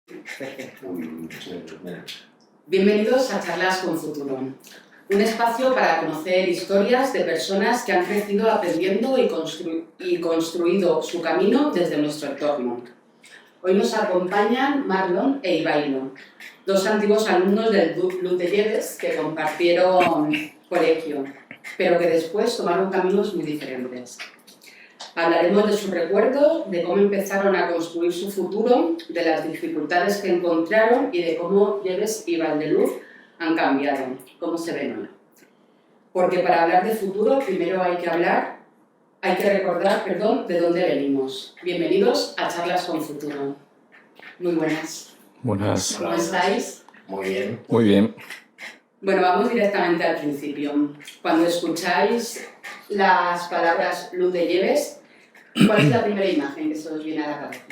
Perfecto. Bienvenidos a Charlas con Futuro, un espacio para conocer historias de personas que han crecido aprendiendo y construido su camino desde nuestro entorno. Hoy nos acompañan Marlon e Ivailo, dos antiguos alumnos del Luz de Lleves que compartieron colegio, pero que después tomaron caminos muy diferentes. Hablaremos de su recuerdo, de cómo empezaron a construir su futuro, de las dificultades que encontraron y de cómo Lleves y Valdeluz han cambiado, cómo se ven hoy. Porque para hablar de futuro primero hay que recordar, de dónde venimos. Bienvenidos a Charlas con Futuro. Muy buenas. Buenas. ¿Cómo estáis? Muy bien. Muy bien. Bueno, vamos directamente al principio. Cuando escucháis las palabras Luz de Lleves, ¿cuál es la primera imagen que se os viene a la cabeza?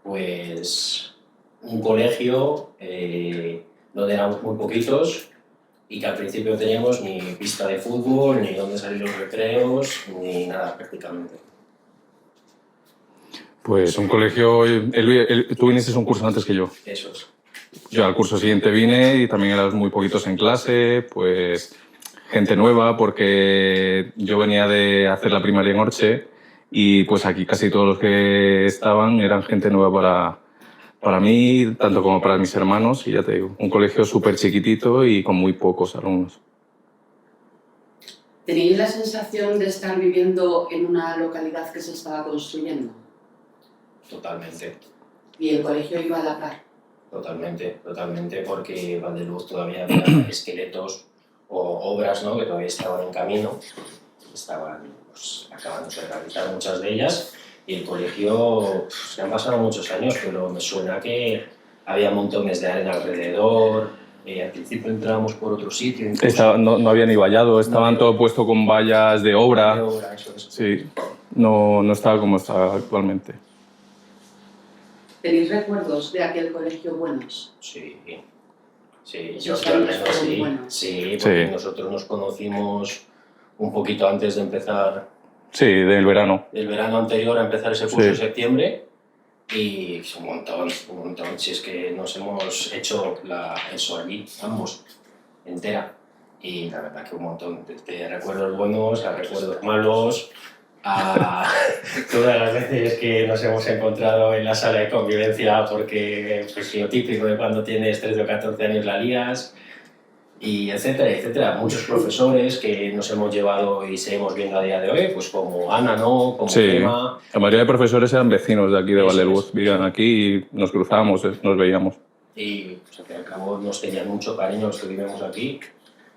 Pues un colegio donde éramos muy poquitos y que al principio no teníamos ni pista de fútbol, ni dónde salir los recreos, ni nada prácticamente. Pues un colegio... tú viniste un curso antes que yo. Eso es. Yo al curso siguiente vine y también éramos muy poquitos en clase, pues gente nueva, porque yo venía de hacer la primaria en Orche y pues aquí casi todos los que estaban eran gente nueva para mí, tanto como para mis hermanos, y ya te digo, un colegio súper chiquitito y con muy pocos alumnos. ¿Tenéis la sensación de estar viviendo en una localidad que se estaba construyendo? Totalmente. ¿Y el colegio iba a la par? Totalmente, porque Valdeluz todavía había esqueletos o obras, ¿no?, que todavía estaban en camino, estaban acabándose de realizar muchas de ellas, y el colegio, se han pasado muchos años, pero me suena que había montones de arena alrededor. Al principio entrábamos por otro sitio. No había ni vallado, estaban todo puesto con vallas de obra. Eso es. Sí, no estaba como está actualmente. ¿Tenéis recuerdos de aquel colegio buenos? Sí, yo al menos sí. Sí, porque nosotros nos conocimos un poquito antes de empezar. Sí, del verano. El verano anterior a empezar ese curso en septiembre, y un montón. Si es que nos hemos hecho eso allí, ambos, entera. Y la verdad que un montón de recuerdos buenos, a recuerdos malos, a todas las veces que nos hemos encontrado en la sala de convivencia, porque pues lo típico de cuando tienes 13 o 14 años la lías, y etcétera. Muchos profesores que nos hemos llevado y seguimos viendo a día de hoy, pues como Ana, ¿no?, como Gemma. La mayoría de profesores eran vecinos de aquí de Valdeluz, vivían aquí y nos cruzábamos, nos veíamos. Y pues, al fin y al cabo nos tenían mucho cariño los que vivimos aquí,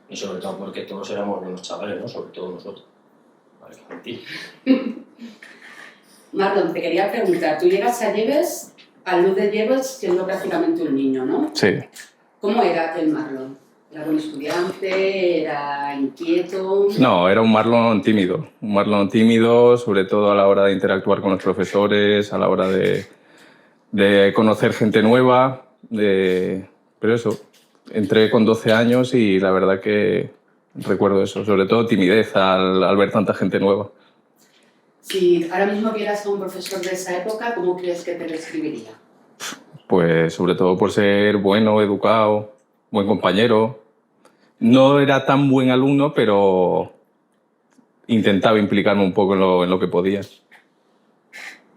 y sobre todo porque todos éramos buenos chavales, ¿no?, sobre todo nosotros. Vale, mentir. Marlon, te quería preguntar, tú llegas a Lleves, al Luz de Lleves, siendo prácticamente un niño, ¿no? Sí. ¿Cómo era aquel Marlon? ¿Era buen estudiante? ¿Era inquieto? No, era un Marlon tímido, sobre todo a la hora de interactuar con los profesores, a la hora de conocer gente nueva, pero eso, entré con 12 años y la verdad que recuerdo eso, sobre todo timidez al ver tanta gente nueva. Si ahora mismo vieras a un profesor de esa época, ¿cómo crees que te describiría? Pues sobre todo por ser bueno, educado, buen compañero. No era tan buen alumno, pero intentaba implicarme un poco en lo que podía.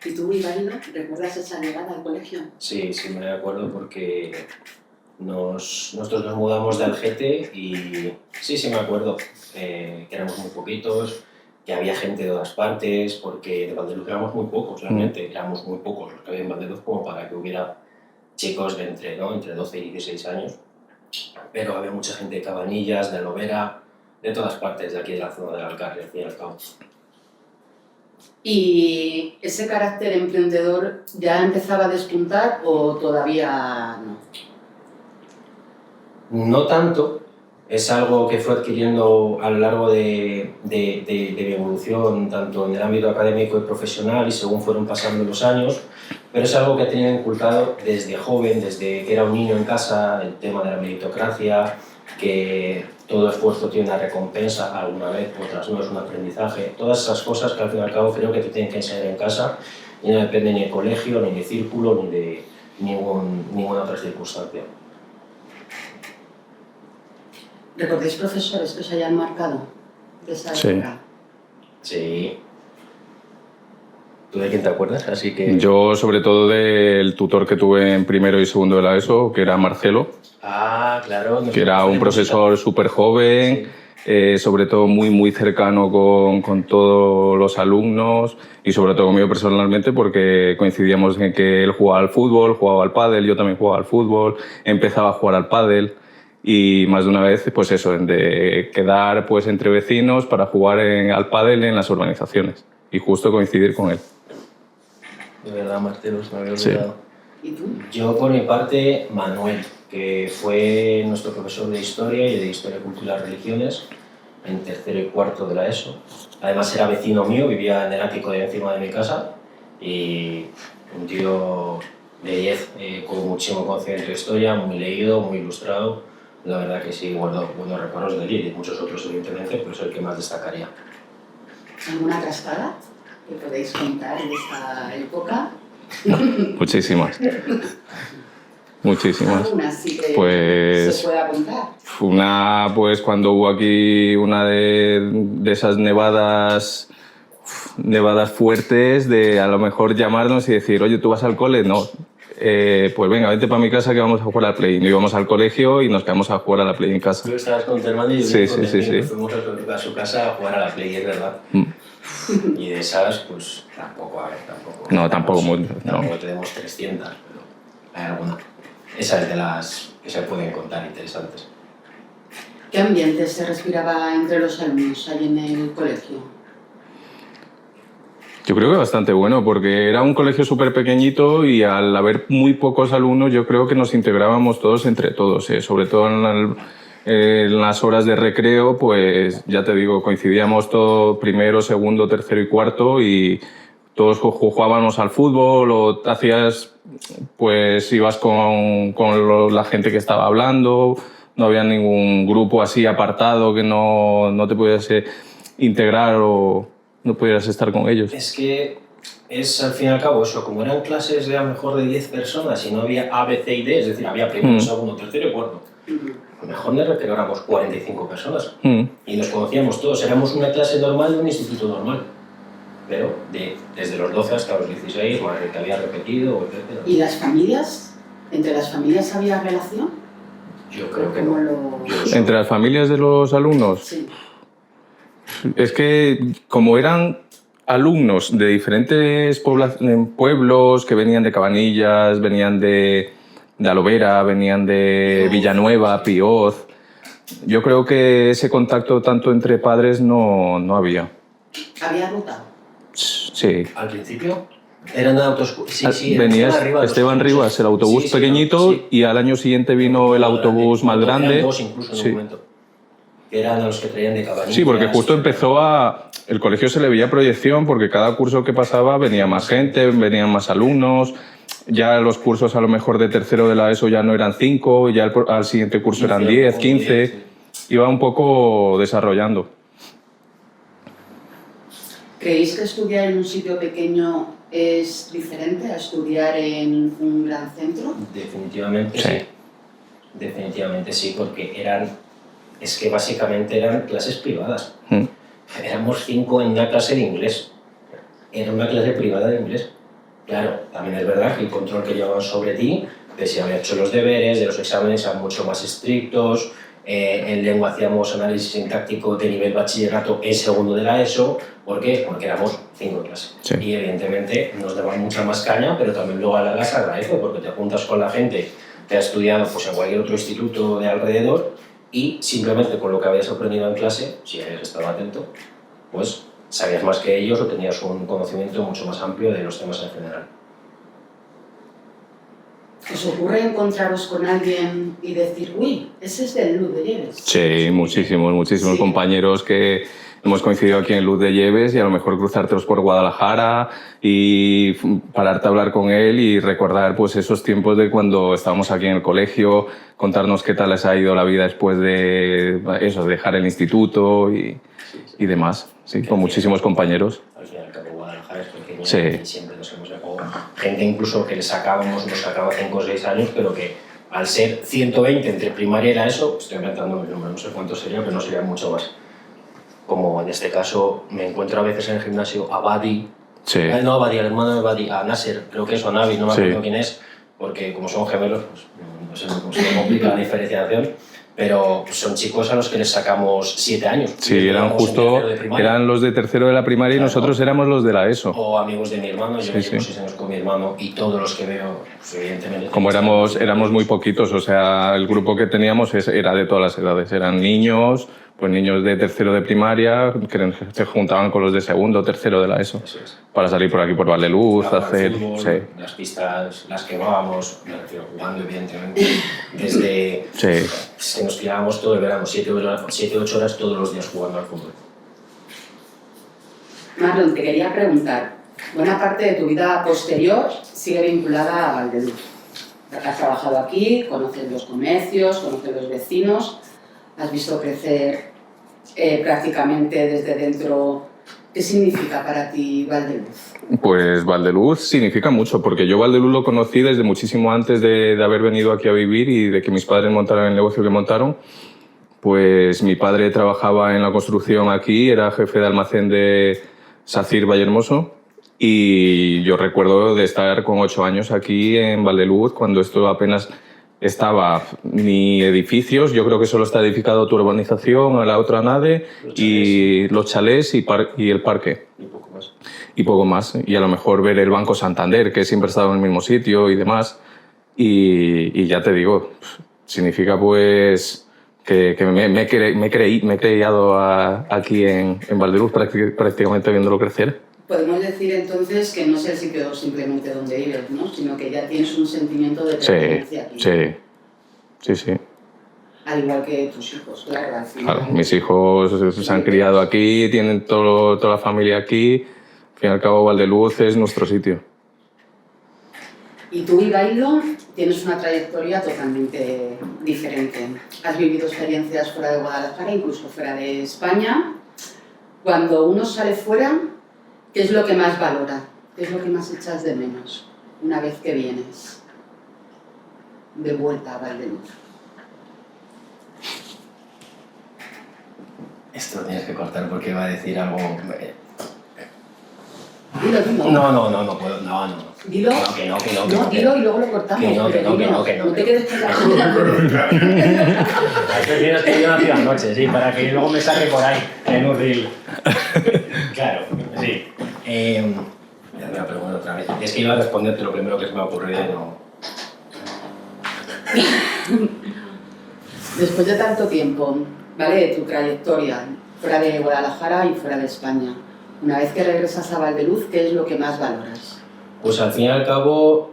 ¿Y tú, Ivailo, recuerdas esa llegada al colegio? Sí, me acuerdo porque nosotros nos mudamos de Algete y sí me acuerdo que éramos muy poquitos, que había gente de todas partes, porque de Valdeluz éramos muy pocos, realmente. Éramos muy pocos los que había en Valdeluz como para que hubiera chicos de entre 12 y 16 años. Pero había mucha gente de Cabanillas, de Lovera, de todas partes de aquí de la zona del Alcarria, al fin y al cabo. ¿Y ese carácter emprendedor ya empezaba a despuntar o todavía no? No tanto. Es algo que fue adquiriendo a lo largo de mi evolución, tanto en el ámbito académico y profesional, y según fueron pasando los años, pero es algo que he tenido inculcado desde joven, desde que era un niño en casa, el tema de la meritocracia, que todo esfuerzo tiene una recompensa alguna vez, otras no, es un aprendizaje. Todas esas cosas que al fin y al cabo creo que te tienen que enseñar en casa y no depende ni de colegio, ni de círculo, ni ninguna otra circunstancia. ¿Recordáis profesores que os hayan marcado de esa Sí. época? Sí. ¿Tú de quién te acuerdas? Así que... Yo, sobre todo, del tutor que tuve en primero y segundo de la ESO, que era Marcelo, Ah, claro. que era un profesor súper joven, sobre todo muy cercano con todos los alumnos y sobre todo conmigo personalmente porque coincidíamos en que él jugaba al fútbol, jugaba al pádel, yo también jugaba al fútbol, empezaba a jugar al pádel y más de una vez, pues eso, de quedar pues entre vecinos para jugar al pádel en las urbanizaciones y justo coincidir con él. De verdad, Marcelo, se me había Sí. olvidado. ¿Y tú? Yo, por mi parte, Manuel, que fue nuestro profesor de Historia y de Historia, Cultura y Religiones en tercero y cuarto de la ESO. Además era vecino mío, vivía en el ático de encima de mi casa y un tío de 10 con muchísimo conocimiento de historia, muy leído, muy ilustrado. La verdad que sí, guardo buenos recuerdos de él y de muchos otros, evidentemente, pero es el que más destacaría. ¿Alguna trastada que podéis contar de esta época? Muchísimas. Muchísimas. ¿Alguna sí que Pues- se pueda contar? Una, pues cuando hubo aquí una de esas nevadas fuertes, de a lo mejor llamarnos y decir, oye, ¿tú vas al cole? No. Pues venga, vente para mi casa que vamos a jugar al play. Y íbamos al colegio y nos quedamos a jugar a la play en casa. Tú estabas con tu hermano y yo Sí, con sí, mi sí, amigo, sí. fuimos a su casa a jugar a la Play, es verdad. Mm. Y de esas, pues tampoco, a ver, tampoco. No, tampoco mucho, no. Tampoco tenemos 300, pero hay alguna. Esa es de las que se pueden contar interesantes. ¿Qué ambiente se respiraba entre los alumnos ahí en el colegio? Yo creo que bastante bueno, porque era un colegio súper pequeñito y al haber muy pocos alumnos yo creo que nos integrábamos todos entre todos, sobre todo en las horas de recreo, pues ya te digo, coincidíamos todos primero, segundo, tercero y cuarto y todos jugábamos al fútbol o hacías, pues ibas con la gente que estaba hablando, no había ningún grupo así apartado que no te pudiese integrar o no pudieras estar con ellos. Es que es al fin y al cabo eso, como eran clases de a lo mejor de 10 personas y no había A, B, C y D, es decir, había primero, segundo, tercero y cuarto. A lo mejor de recreo éramos 45 personas y nos conocíamos todos, éramos una clase normal de un instituto normal. Pero desde los 12 hasta los 16, más el que había repetido, etc. ¿Y las familias? ¿Entre las familias había relación? Yo creo que ¿Cómo no. lo...? Yo soy- Entre las familias de los alumnos, Sí. es que como eran alumnos de diferentes pueblos que venían de Cabanillas, venían de Alovera, venían de Pioz. Villanueva, Pioz, yo creo que ese contacto tanto entre padres no había. ¿Había ruta? Sí. Al principio eran autobús. Sí, Venía Esteban Rivas, Esteban los Rivas, el autobús sí, sí, pequeñito, sí. y al año siguiente vino el autobús más Eran grande. dos incluso en Sí. un momento. Que eran los que traían de Cabanillas. Sí, porque justo empezó el colegio se le veía proyección porque cada curso que pasaba venía más gente, venían más alumnos, ya los cursos a lo mejor de tercero de la ESO ya no eran 5, ya al siguiente curso eran 10, 15, iba un poco desarrollando. ¿Creéis que estudiar en un sitio pequeño es diferente a estudiar en un gran centro? Definitivamente Sí. sí. Definitivamente sí, porque es que básicamente eran clases privadas. Mm. Éramos 5 en una clase de inglés. Era una clase privada de inglés. Claro, también es verdad que el control que llevaban sobre ti, de si había hecho los deberes, de los exámenes eran mucho más estrictos. En lengua hacíamos análisis sintáctico de nivel bachillerato en segundo de la ESO. ¿Por qué? Porque éramos 5 en clase. Sí. Y evidentemente nos daban mucha más caña, pero también luego a la larga se agradece porque te juntas con la gente que ha estudiado pues, en cualquier otro instituto de alrededor y simplemente con lo que habías aprendido en clase, si habías estado atento, pues sabías más que ellos o tenías un conocimiento mucho más amplio de los temas en general. ¿Os ocurre encontraros con alguien y decir, uy, ese es del Luz de Lleves? Sí, muchísimos Sí. compañeros que hemos coincidido aquí en Luz de Lleves y a lo mejor cruzártelos por Guadalajara y pararte a hablar con él y recordar pues esos tiempos de cuando estábamos aquí en el colegio, contarnos qué tal les ha ido la vida después de eso, dejar el instituto y demás. Sí, con muchísimos compañeros. Al final, el cabo Guadalajara es pequeño Sí. y siempre nos hemos dejado gente incluso que le sacábamos, nos sacaba 5 o 6 años, pero que al ser 120 entre primaria y la ESO, estoy inventando el número, no sé cuánto sería, pero no sería mucho más. Como en este caso me encuentro a veces en el gimnasio a Badi, Sí. no a Badi, al hermano de Badi, a Nasser, creo que es, o a Navi, no me acuerdo Sí. quién es, porque como son gemelos, pues no sé cómo se complica la diferenciación, pero son chicos a los que les sacamos 7 años. Sí, Les eran llevamos en justo, tercero de primaria. eran los de tercero de la primaria y Claro. nosotros éramos los de la ESO. O amigos de mi hermano, yo Sí, llevo sí. 6 años con mi hermano y todos los que veo, pues evidentemente... Como éramos muy poquitos, o sea, el grupo que teníamos era de todas las edades. Eran niños, pues niños de tercero de primaria, que se juntaban con los de segundo o tercero de la ESO. Eso es. Para salir por aquí por Valdeluz, Jugar al hacer... fútbol, Sí, las pistas, las que vábamos, me refiero jugando evidentemente, desde sí. que nos tirábamos todo el verano, 7 o 8 horas todos los días jugando al fútbol. Marlon, te quería preguntar, buena parte de tu vida posterior sigue vinculada a Valdeluz. Has trabajado aquí, conoces los comercios, conoces los vecinos, has visto crecer prácticamente desde dentro. ¿Qué significa para ti Valdeluz? Pues Valdeluz significa mucho, porque yo Valdeluz lo conocí desde muchísimo antes de haber venido aquí a vivir y de que mis padres montaran el negocio que montaron. Pues mi padre trabajaba en la construcción aquí, era jefe de almacén de SACIR Vallehermoso, y yo recuerdo de estar con 8 años aquí en Valdeluz cuando esto apenas estaba ni edificios, yo creo que solo está edificado tu urbanización, a la otra nade, y los chalés y el parque. Y poco más. Y poco más. Y a lo mejor ver el Banco Santander, que siempre ha estado en el mismo sitio y demás. Y ya te digo, significa pues que me he criado aquí en Valdeluz prácticamente viéndolo crecer. Podemos decir entonces que no es el sitio simplemente donde vives, ¿no? Sino que ya tienes un sentimiento de pertenencia aquí. Sí. Al igual que tus hijos, claro. Al final. Claro, mis hijos se han criado aquí, tienen toda la familia aquí. Al fin y al cabo, Valdeluz es nuestro sitio. Y tú, Ibailo, tienes una trayectoria totalmente diferente. Has vivido experiencias fuera de Guadalajara, incluso fuera de España. Cuando uno sale fuera, ¿qué es lo que más valora? ¿Qué es lo que más echas de menos una vez que vienes de vuelta a Valdeluz? Esto lo tienes que cortar porque va a decir algo... Dilo. No puedo, no. Dilo. Que no. No, dilo y luego lo cortamos. Que no. No te quedes con la duda. Prefieres que yo nací anoche, sí, para que luego me saque por ahí en un reel. Claro, sí. Ya me voy a preguntar otra vez. Es que iba a responderte lo primero que se me ha ocurrido y no... Después de tanto tiempo, ¿vale? De tu trayectoria fuera de Guadalajara y fuera de España, una vez que regresas a Valdeluz, ¿qué es lo que más valoras? Pues al fin y al cabo,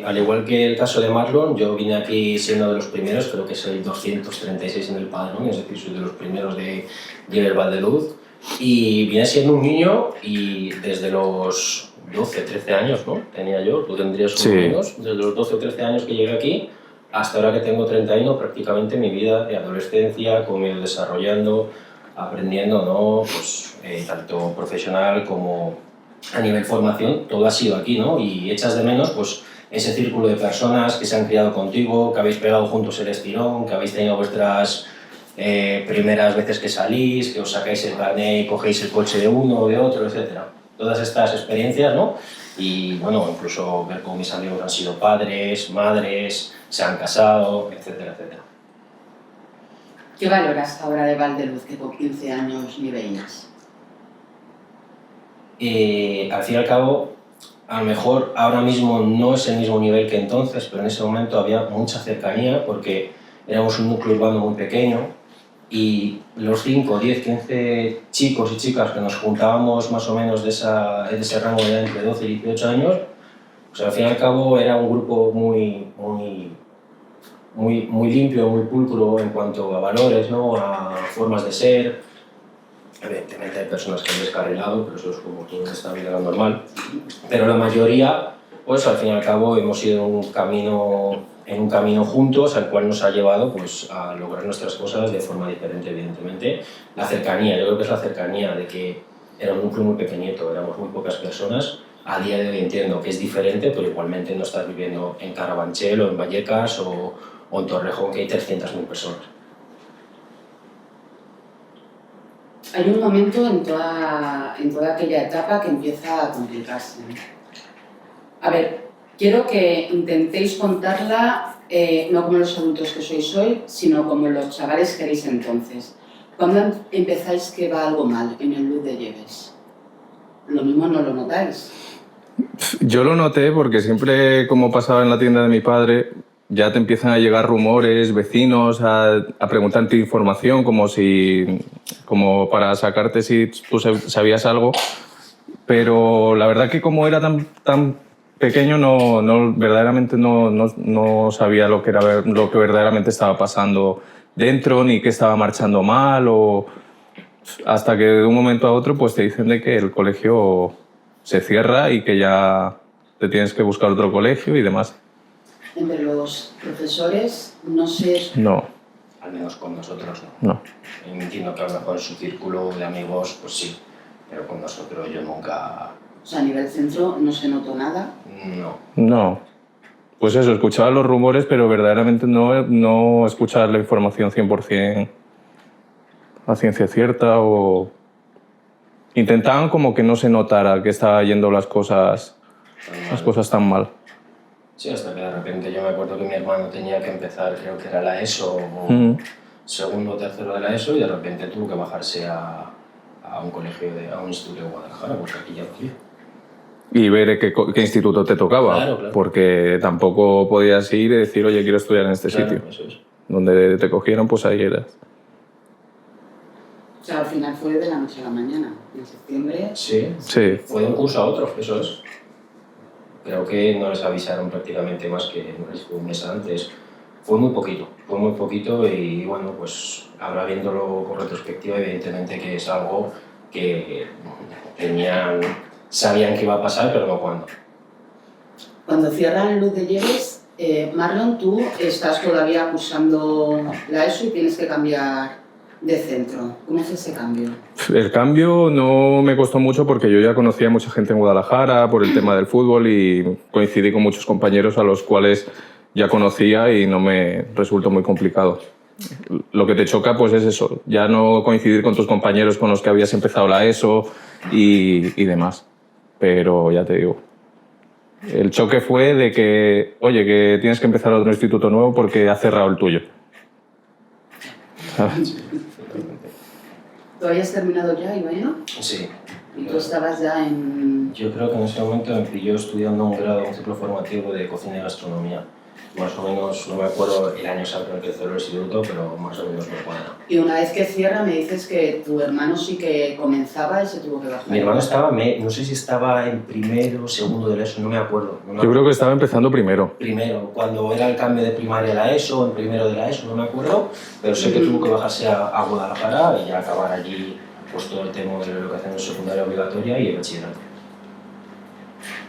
al igual que el caso de Marlon, yo vine aquí siendo de los primeros, creo que soy 236 en el padrón, es decir, soy de los primeros de Llever Valdeluz, y vine siendo un niño y desde los 12, 13 años, ¿no? Tenía yo, tú tendrías unos años, desde los 12 o 13 años que llegué aquí, hasta ahora que tengo 31, prácticamente mi vida de adolescencia, como me he ido desarrollando, aprendiendo, ¿no? Pues, tanto profesional como a nivel formación, todo ha sido aquí, ¿no? Y echas de menos, pues, ese círculo de personas que se han criado contigo, que habéis pegado juntos el estirón, que habéis tenido vuestras primeras veces que salís, que os sacáis el carnet y cogéis el coche de uno o de otro, etc. Todas estas experiencias, ¿no? Y, bueno, incluso ver cómo mis amigos han sido padres, madres, se han casado, etcétera. ¿Qué valoras ahora de Valdeluz que con 15 años ni veías? Al fin y al cabo, a lo mejor ahora mismo no es el mismo nivel que entonces, pero en ese momento había mucha cercanía porque éramos un núcleo urbano muy pequeño y los 5, 10, 15 chicos y chicas que nos juntábamos más o menos de ese rango de edad entre 12 y 18 años, pues al fin y al cabo era un grupo muy limpio, muy pulcro en cuanto a valores, ¿no? A formas de ser. Evidentemente hay personas que han descarrilado, pero eso es como todo en esta vida normal. Pero la mayoría, pues al fin y al cabo hemos ido en un camino juntos, al cual nos ha llevado pues, a lograr nuestras cosas de forma diferente, evidentemente. La cercanía, yo creo que es la cercanía de que era un núcleo muy pequeñito, éramos muy pocas personas A día de hoy entiendo que es diferente, pero igualmente no estás viviendo en Carabanchel o en Vallecas o en Torrejón, que hay 300.000 personas. Hay un momento en toda aquella etapa que empieza a complicarse. A ver, quiero que intentéis contarla no como los adultos que sois hoy, sino como los chavales que erais entonces. ¿Cuándo empezáis que va algo mal en el Luz de Lleves? Lo mismo no lo notáis. Yo lo noté porque siempre, como pasaba en la tienda de mi padre, ya te empiezan a llegar rumores, vecinos a preguntarte información como para sacarte si tú sabías algo. Pero la verdad que como era tan pequeño, verdaderamente no sabía lo que verdaderamente estaba pasando dentro, ni qué estaba marchando mal, hasta que de un momento a otro pues te dicen de que el colegio se cierra y que ya te tienes que buscar otro colegio y demás. Entre los profesores, no sé... No. Al menos con nosotros no. No. Entiendo que a lo mejor en su círculo de amigos, pues sí, pero con nosotros yo nunca... O sea, a nivel centro no se notó nada. No. No. Pues eso, escuchaba los rumores, pero verdaderamente no escuchar la información 100% a ciencia cierta o... Intentaban como que no se notara que estaban yendo las cosas tan mal. Sí, hasta que de repente yo me acuerdo que mi hermano tenía que empezar, creo que era la ESO, o segundo o tercero de la ESO, y de repente tuvo que bajarse a un colegio, a un instituto de Guadalajara, porque aquí ya lo hacía. Y ver qué instituto te tocaba, Claro. porque tampoco podías ir y decir, oye, quiero estudiar en este sitio. Eso es. Donde te cogieron, pues ahí eras. O sea, al final fue de la noche a la mañana, en septiembre. Sí. Fue de un curso a otro, eso es. Creo que no les avisaron prácticamente más que un mes antes. Fue muy poquito y bueno, pues ahora viéndolo con retrospectiva, evidentemente que es algo que sabían que iba a pasar, pero no cuándo. Cuando cierran Luz de Lleves, Marlon, tú estás todavía cursando la ESO y tienes que cambiar de centro. ¿Cómo es ese cambio? El cambio no me costó mucho porque yo ya conocía a mucha gente en Guadalajara por el tema del fútbol y coincidí con muchos compañeros a los cuales ya conocía y no me resultó muy complicado. Lo que te choca pues es eso, ya no coincidir con tus compañeros con los que habías empezado la ESO y demás. Pero ya te digo, el choque fue de que, oye, que tienes que empezar otro instituto nuevo porque ha cerrado el tuyo. ¿Sabes? ¿Tú habías terminado ya, Ibañez? Sí. ¿Y tú estabas ya en...? Yo creo que en ese momento me pilló estudiando un grado, un ciclo formativo de cocina y gastronomía. Más o menos, no me acuerdo el año exacto en el que cerró el instituto, pero más o menos me cuadra. Y una vez que cierra me dices que tu hermano sí que comenzaba y se tuvo que bajar. Mi hermano estaba, no sé si estaba en primero o segundo de la ESO, no me acuerdo. Yo creo que estaba empezando primero. Primero, cuando era el cambio de primaria a la ESO, en primero de la ESO, no me acuerdo, pero sé que tuvo que bajarse a Guadalajara y ya acabar allí pues, todo el tema de la educación secundaria obligatoria y el bachillerato.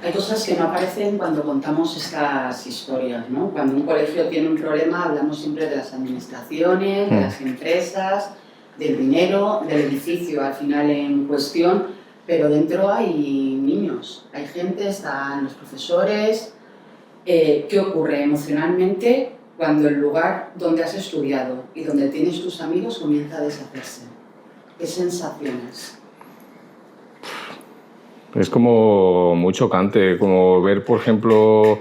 Hay cosas que no aparecen cuando contamos estas historias, ¿no? Cuando un colegio tiene un problema hablamos siempre de las administraciones, de las empresas, del dinero, del edificio al final en cuestión, pero dentro hay niños, hay gente, están los profesores. ¿Qué ocurre emocionalmente cuando el lugar donde has estudiado y donde tienes tus amigos comienza a deshacerse? ¿Qué sensaciones? Es como muy chocante, como ver, por ejemplo,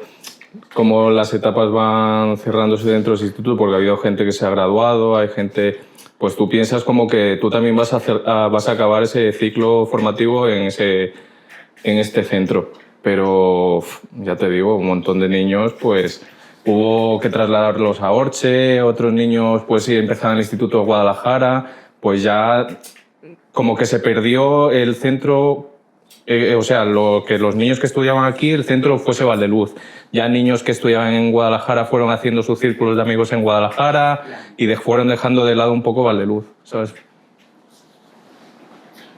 cómo las etapas van cerrándose dentro del instituto, porque ha habido gente que se ha graduado, hay gente... Pues tú piensas como que tú también vas a acabar ese ciclo formativo en este centro. Pero, ya te digo, un montón de niños, pues hubo que trasladarlos a Orche, otros niños, pues sí, empezaban el instituto de Guadalajara, pues ya como que se perdió el centro... o sea, que los niños que estudiaban aquí, el centro fuese Valdeluz. Ya niños que estudiaban en Guadalajara fueron haciendo sus círculos de amigos en Guadalajara y fueron dejando de lado un poco Valdeluz, ¿sabes?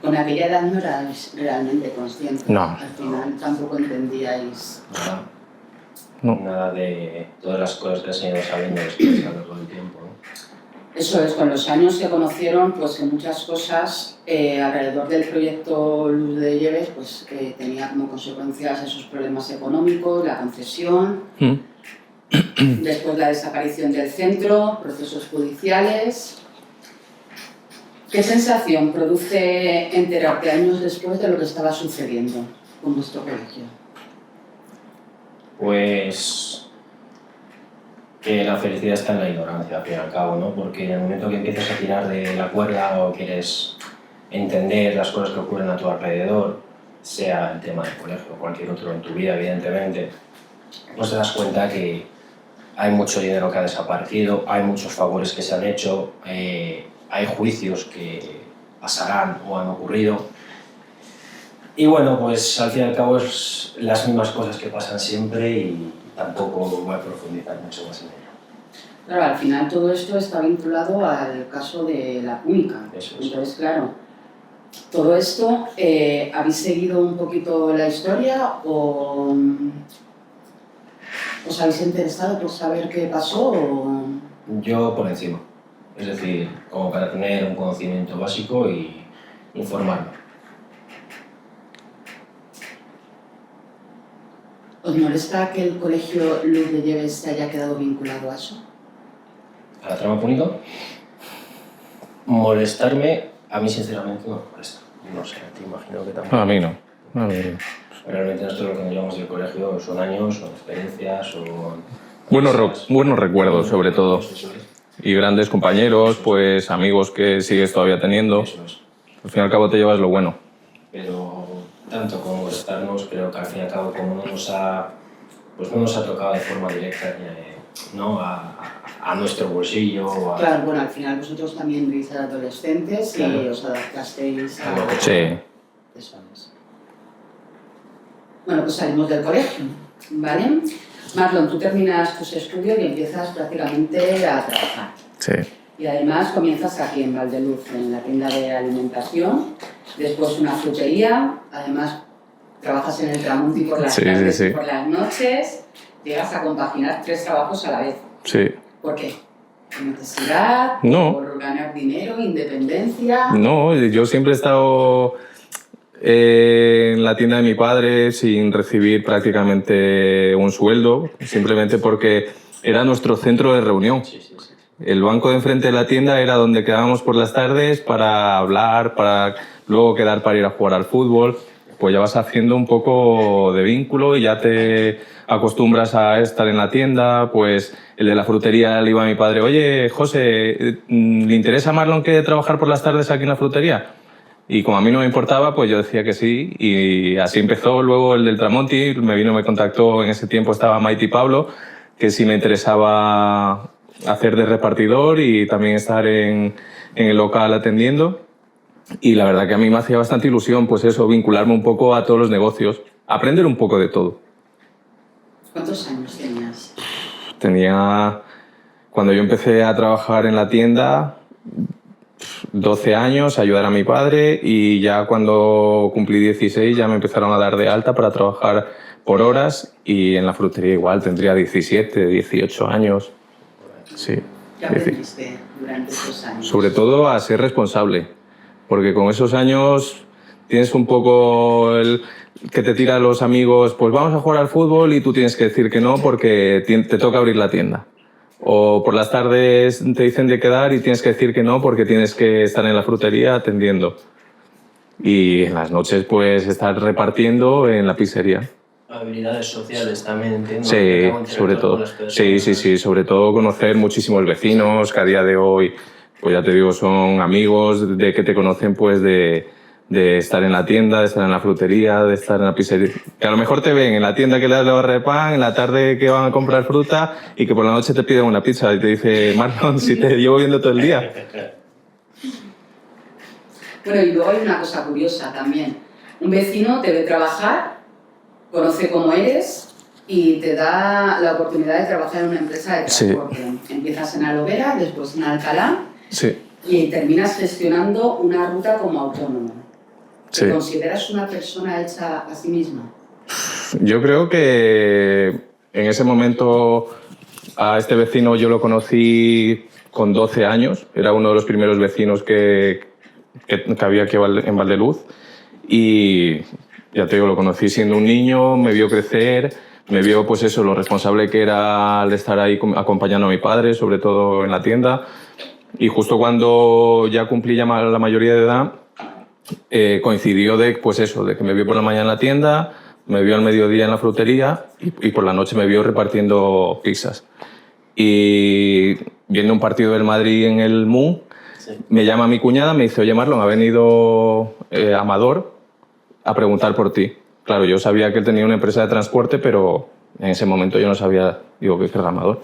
Con aquella edad no erais realmente conscientes. No. Al final tampoco entendíais. Nada. No. Nada de todas las cosas que has ido sabiendo después a lo largo del tiempo, ¿no? Eso es, con los años se conocieron pues, que muchas cosas alrededor del proyecto Luz de Lleves pues, tenía como consecuencias esos problemas económicos, la concesión, después la desaparición del centro, procesos judiciales. ¿Qué sensación produce enterarte años después de lo que estaba sucediendo con vuestro colegio? Pues que la felicidad está en la ignorancia, al fin y al cabo, ¿no? Porque en el momento que empiezas a tirar de la cuerda o quieres entender las cosas que ocurren a tu alrededor, sea el tema del colegio o cualquier otro en tu vida, evidentemente, pues te das cuenta que hay mucho dinero que ha desaparecido, hay muchos favores que se han hecho, hay juicios que pasarán o han ocurrido. Y bueno, pues al fin y al cabo es las mismas cosas que pasan siempre y tampoco voy a profundizar mucho más en ello. Claro, al final todo esto está vinculado al caso de la Púnica. Eso es. Entonces, claro, todo esto, ¿habéis seguido un poquito la historia o os habéis interesado por saber qué pasó? O... Yo por encima, es decir, como para tener un conocimiento básico y informarme. ¿Os molesta que el colegio Luz de Lleves se haya quedado vinculado a eso? ¿A la trama Púnica? Molestarme, a mí sinceramente no me molesta. No sé, te imagino que tampoco. A mí no. A mí no. Realmente nosotros lo que nos llevamos del colegio son años, son experiencias, son... Buenos recuerdos, sobre todo. Eso es. Y grandes compañeros, pues amigos que sigues todavía teniendo. Eso es. Al fin y al cabo te llevas lo bueno. Pero tanto como molestarnos, creo que al fin y al cabo como no nos ha tocado de forma directa ¿no? a nuestro bolsillo o a... Claro, bueno, al final vosotros también veis a adolescentes Claro. y os adaptasteis a... Sí. Eso es. Bueno, pues salimos del colegio, ¿vale? Marlon, tú terminas tus estudios y empiezas prácticamente a trabajar. Sí. Y además comienzas aquí en Valdeluz, en la tienda de alimentación, después una frutería, además trabajas en el Tramonti por las tardes y por las noches, llegas a compaginar 3 trabajos a la vez. Sí. ¿Por qué? ¿Por necesidad? No. ¿Por ganar dinero? ¿Independencia? No, yo siempre he estado en la tienda de mi padre sin recibir prácticamente un sueldo, simplemente porque era nuestro centro de reunión. Sí, sí, sí. El banco de enfrente de la tienda era donde quedábamos por las tardes para hablar, para luego quedar para ir a jugar al fútbol. Pues ya vas haciendo un poco de vínculo y ya te acostumbras a estar en la tienda. Pues el de la frutería le iba a mi padre: oye, José, ¿le interesa a Marlon que trabajar por las tardes aquí en la frutería? Y como a mí no me importaba, pues yo decía que sí. Y así empezó. Luego el del Tramonti me contactó, en ese tiempo estaba Maite y Pablo, que sí me interesaba hacer de repartidor y también estar en el local atendiendo. Y la verdad que a mí me hacía bastante ilusión, pues eso, vincularme un poco a todos los negocios, aprender un poco de todo. ¿Cuántos años tenías? Cuando yo empecé a trabajar en la tienda, 12 años, a ayudar a mi padre, y ya cuando cumplí 16 ya me empezaron a dar de alta para trabajar por horas, y en la frutería igual tendría 17, 18 años. Sí. ¿Qué aprendiste durante esos años? Sobre todo a ser responsable, porque con esos años tienes un poco el que te tiran los amigos, pues vamos a jugar al fútbol, y tú tienes que decir que no porque te toca abrir la tienda. O por las tardes te dicen de quedar y tienes que decir que no porque tienes que estar en la frutería atendiendo. Y en las noches pues estar repartiendo en la pizzería. Habilidades sociales también, entiendo. Sí, sobre todo. Sí, sobre todo conocer muchísimos vecinos que a día de hoy, pues ya te digo, son amigos de que te conocen pues de estar en la tienda, de estar en la frutería, de estar en la pizzería. Que a lo mejor te ven en la tienda que le das la barra de pan, en la tarde que van a comprar fruta y que por la noche te piden una pizza y te dice: Marlon, si te llevo viendo todo el día. Bueno, y luego hay una cosa curiosa también. Un vecino te ve trabajar, conoce cómo eres y te da la oportunidad de trabajar en una empresa de transporte. Sí. Empiezas en Alovera, después en Alcalá, sí, y terminas gestionando una ruta como autónomo. ¿Te sí. consideras una persona hecha a sí misma? Yo creo que en ese momento A este vecino yo lo conocí con 12 años, era uno de los primeros vecinos que había aquí en Valdeluz y ya te digo, lo conocí siendo un niño, me vio crecer, me vio pues eso, lo responsable que era al estar ahí acompañando a mi padre, sobre todo en la tienda, y justo cuando ya cumplí ya la mayoría de edad, coincidió pues eso, de que me vio por la mañana en la tienda, me vio al mediodía en la frutería y por la noche me vio repartiendo pizzas. Y viendo un partido del Madrid en el Moon, sí, me llama mi cuñada, me dice, oye Marlon, ha venido Amador a preguntar por ti. Claro, yo sabía que él tenía una empresa de transporte, pero en ese momento yo no sabía, digo, ¿qué es el Amador?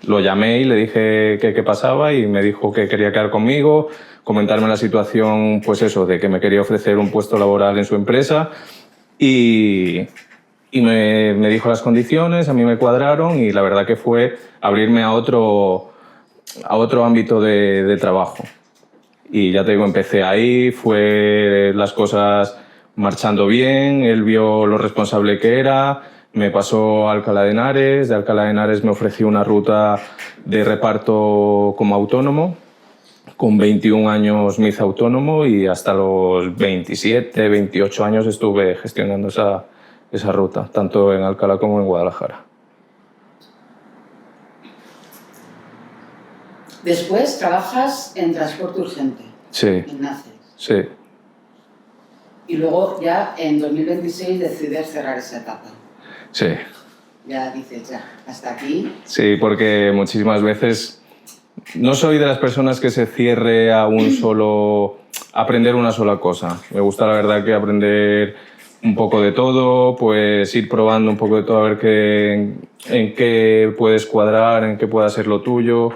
Lo llamé y le dije qué pasaba y me dijo que quería quedar conmigo, comentarme la situación, pues eso, de que me quería ofrecer un puesto laboral en su empresa y me dijo las condiciones, a mí me cuadraron y la verdad que fue abrirme a otro ámbito de trabajo. Y ya te digo, empecé ahí, fue las cosas marchando bien, él vio lo responsable que era, me pasó a Alcalá de Henares, de Alcalá de Henares me ofreció una ruta de reparto como autónomo. Con 21 años me hice autónomo y hasta los 27, 28 años estuve gestionando esa ruta, tanto en Alcalá como en Guadalajara. Después trabajas en transporte urgente. Sí. En NACES. Sí. Y luego ya en 2026 decides cerrar esa etapa. Sí. Ya dices, ya, hasta aquí. Sí, porque muchísimas veces no soy de las personas que se cierre a aprender una sola cosa. Me gusta la verdad que aprender un poco de todo, pues ir probando un poco de todo a ver en qué puedes cuadrar, en qué pueda ser lo tuyo.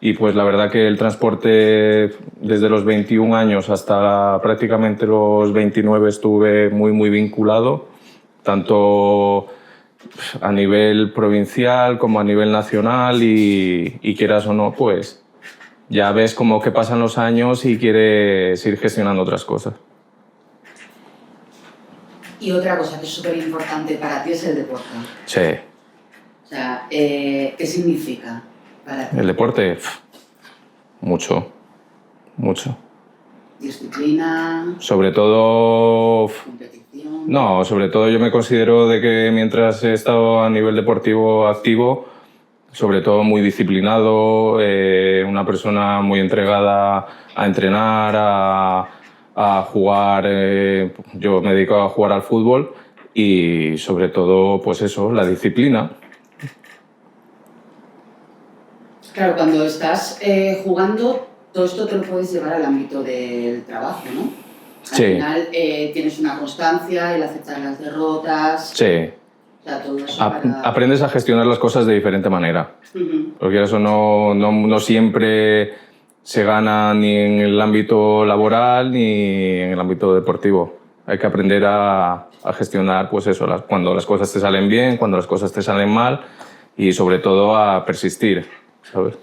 Y pues la verdad que el transporte desde los 21 años hasta prácticamente los 29 estuve muy vinculado, tanto a nivel provincial como a nivel nacional y quieras o no, pues ya ves como que pasan los años y quieres ir gestionando otras cosas. Y otra cosa que es súper importante para ti es el deporte. Sí. O sea, ¿qué significa para ti? El deporte, mucho. Disciplina. Sobre todo. Competición. No, sobre todo yo me considero de que mientras he estado a nivel deportivo activo, sobre todo muy disciplinado, una persona muy entregada a entrenar, a jugar. Yo me dedico a jugar al fútbol y sobre todo, pues eso, la disciplina. Claro, cuando estás jugando, todo esto te lo puedes llevar al ámbito del trabajo, ¿no? Al final tienes una constancia, el aceptar las derrotas. Sí. O sea, todo eso aprendes a gestionar las cosas de diferente manera. Porque eso no siempre se gana ni en el ámbito laboral ni en el ámbito deportivo. Hay que aprender a gestionar, pues eso, cuando las cosas te salen bien, cuando las cosas te salen mal y sobre todo a persistir, ¿sabes?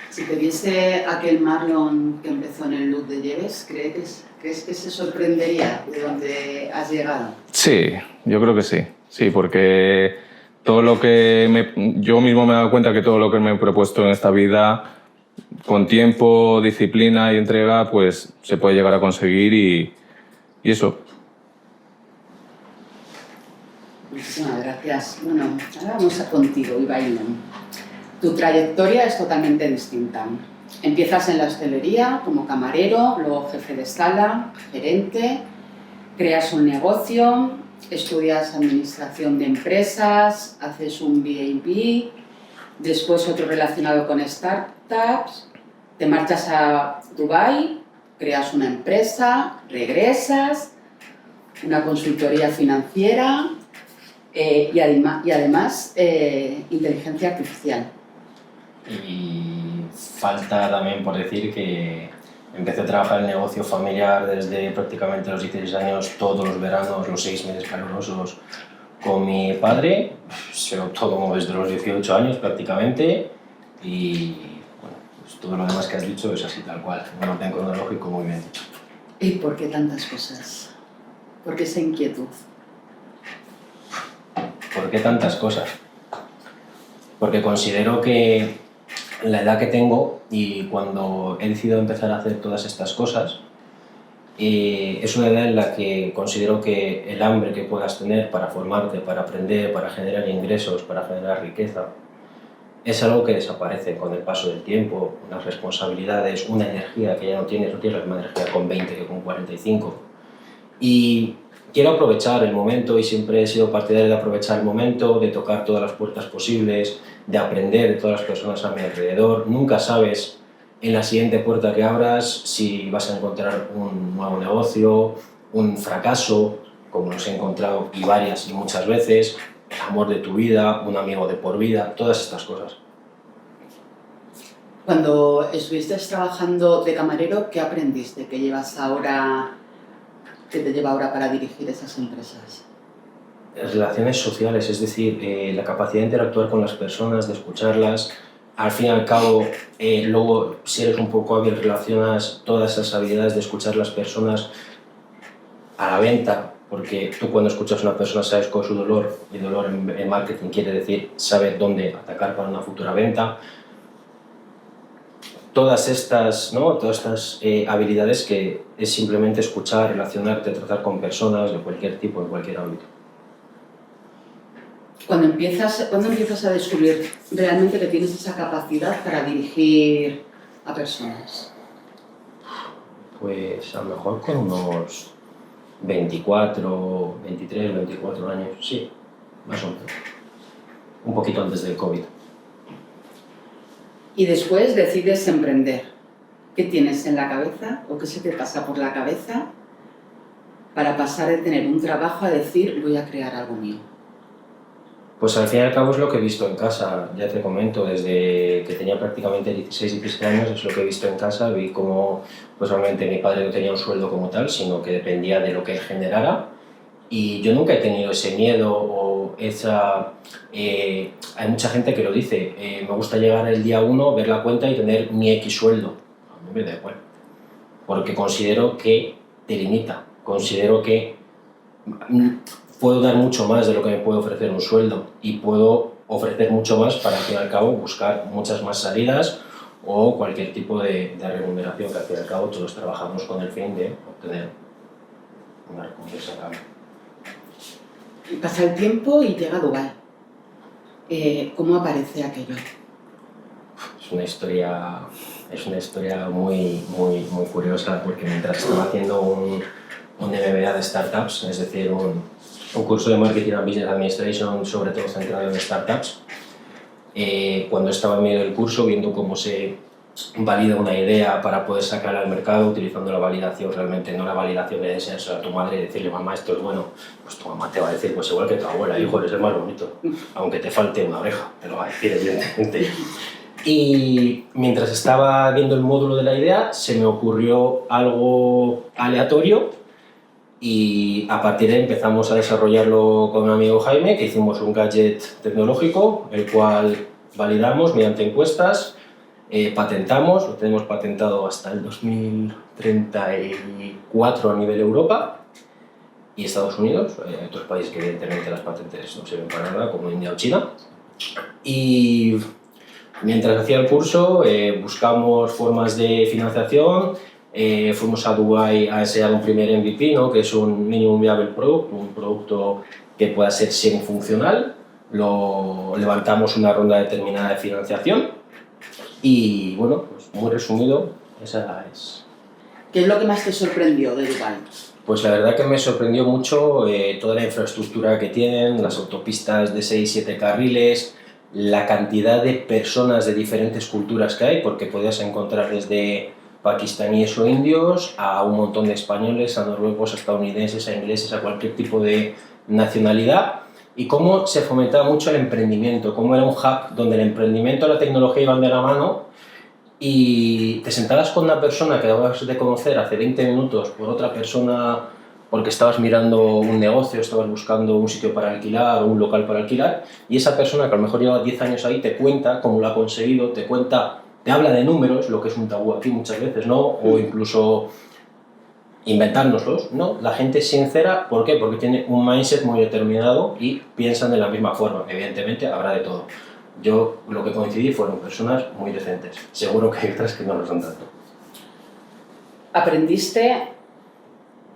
Si te viese aquel Marlon que empezó en el look de Lleves, ¿crees que se sorprendería de dónde has llegado? Sí, yo creo que sí. Sí, porque todo lo que yo mismo me he dado cuenta que todo lo que me he propuesto en esta vida, con tiempo, disciplina y entrega, pues se puede llegar a conseguir y eso. Muchísimas gracias. Bueno, ahora vamos contigo, Ibailón. Tu trayectoria es totalmente distinta. Empiezas en la hostelería como camarero, luego jefe de sala, gerente, creas un negocio, estudias administración de empresas, haces un B&B, después otro relacionado con startups, te marchas a Dubái, creas una empresa, regresas, una consultoría financiera y además inteligencia artificial. Y falta también por decir que empecé a trabajar en el negocio familiar desde prácticamente los 16 años, todos los veranos, los 6 meses calurosos con mi padre. Se optó como desde los 18 años prácticamente y bueno, pues todo lo demás que has dicho es así tal cual, un orden cronológico muy bien dicho. ¿Y por qué tantas cosas? ¿Por qué esa inquietud? ¿Por qué tantas cosas? porque considero que la edad que tengo y cuando he decidido empezar a hacer todas estas cosas, es una edad en la que considero que el hambre que puedas tener para formarte, para aprender, para generar ingresos, para generar riqueza, es algo que desaparece con el paso del tiempo, unas responsabilidades, una energía que ya no tienes la misma energía con 20 que con 45. Y quiero aprovechar el momento y siempre he sido partidario de aprovechar el momento, de tocar todas las puertas posibles, de aprender de todas las personas a mi alrededor. Nunca sabes en la siguiente puerta que abras si vas a encontrar un nuevo negocio, un fracaso, como los he encontrado y varias y muchas veces, el amor de tu vida, un amigo de por vida, todas estas cosas. Cuando estuviste trabajando de camarero, ¿qué aprendiste que llevas ahora, que te lleva ahora para dirigir esas empresas? Las relaciones sociales, es decir, la capacidad de interactuar con las personas, de escucharlas. Al fin y al cabo, luego, si eres un poco hábil, relacionas todas esas habilidades de escuchar las personas a la venta, porque tú cuando escuchas a una persona sabes cuál es su dolor, y dolor en marketing quiere decir saber dónde atacar para una futura venta. Todas estas habilidades que es simplemente escuchar, relacionarte, tratar con personas de cualquier tipo, en cualquier ámbito. ¿Cuándo empiezas a descubrir realmente que tienes esa capacidad para dirigir a personas? Pues a lo mejor con unos 24, 23, 24 años, sí, más o menos. Un poquito antes del COVID. Y después decides emprender. ¿Qué tienes en la cabeza o qué se te pasa por la cabeza para pasar de tener un trabajo a decir voy a crear algo mío? Pues al fin y al cabo es lo que he visto en casa, ya te comento, desde que tenía prácticamente 16, 17 años es lo que he visto en casa, vi cómo pues obviamente mi padre no tenía un sueldo como tal, sino que dependía de lo que él generara y yo nunca he tenido ese miedo o esa... hay mucha gente que lo dice, me gusta llegar el día 1, ver la cuenta y tener mi X sueldo, a mí me da igual, porque considero que te limita, considero que puedo dar mucho más de lo que me puede ofrecer un sueldo y puedo ofrecer mucho más para al fin y al cabo buscar muchas más salidas o cualquier tipo de remuneración que al fin y al cabo todos trabajamos con el fin de obtener una recompensa. Pasa el tiempo y llega a Dubái. ¿Cómo aparece aquello? Es una historia muy curiosa porque mientras estaba haciendo un MBA de startups, es decir, un curso de Marketing and Business Administration, sobre todo centrado en startups. Cuando estaba en medio del curso, viendo cómo se valida una idea para poder sacarla al mercado, utilizando la validación, realmente no la validación de enseñársela a tu madre y decirle, mamá, esto es bueno, pues tu mamá te va a decir, pues igual que tu abuela, hijo, eres el más bonito, aunque te falte una oreja, te lo va a decir evidentemente. Y mientras estaba viendo el módulo de la idea, se me ocurrió algo aleatorio y a partir de ahí empezamos a desarrollarlo con un amigo Jaime, que hicimos un gadget tecnológico, el cual validamos mediante encuestas, patentamos, lo tenemos patentado hasta el 2034 a nivel Europa y Estados Unidos, hay otros países que evidentemente las patentes no sirven para nada, como India o China. Y mientras hacía el curso buscamos formas de financiación. Fuimos a Dubái a enseñar un primer MVP, ¿no? Que es un Minimum Viable Product, un producto que pueda ser semifuncional. Levantamos una ronda determinada de financiación y, bueno, pues muy resumido, esa es. ¿Qué es lo que más te sorprendió de Dubái? Pues la verdad que me sorprendió mucho toda la infraestructura que tienen, las autopistas de 6-7 carriles, la cantidad de personas de diferentes culturas que hay, porque podías encontrar desde pakistaníes o indios, a un montón de españoles, a noruegos, a estadounidenses, a ingleses, a cualquier tipo de nacionalidad, y cómo se fomentaba mucho el emprendimiento, cómo era un hub donde el emprendimiento y la tecnología iban de la mano, y te sentabas con una persona que acabas de conocer hace 20 minutos por otra persona porque estabas mirando un negocio, estabas buscando un sitio para alquilar o un local para alquilar, y esa persona que a lo mejor lleva 10 años ahí te cuenta cómo lo ha conseguido, te habla de números, lo que es un tabú aquí muchas veces, ¿no? O incluso inventárnoslos, ¿no? La gente es sincera, ¿por qué? Porque tiene un mindset muy determinado y piensan de la misma forma. Evidentemente habrá de todo. Yo lo que coincidí fueron personas muy decentes. Seguro que hay otras que no lo son tanto. ¿Qué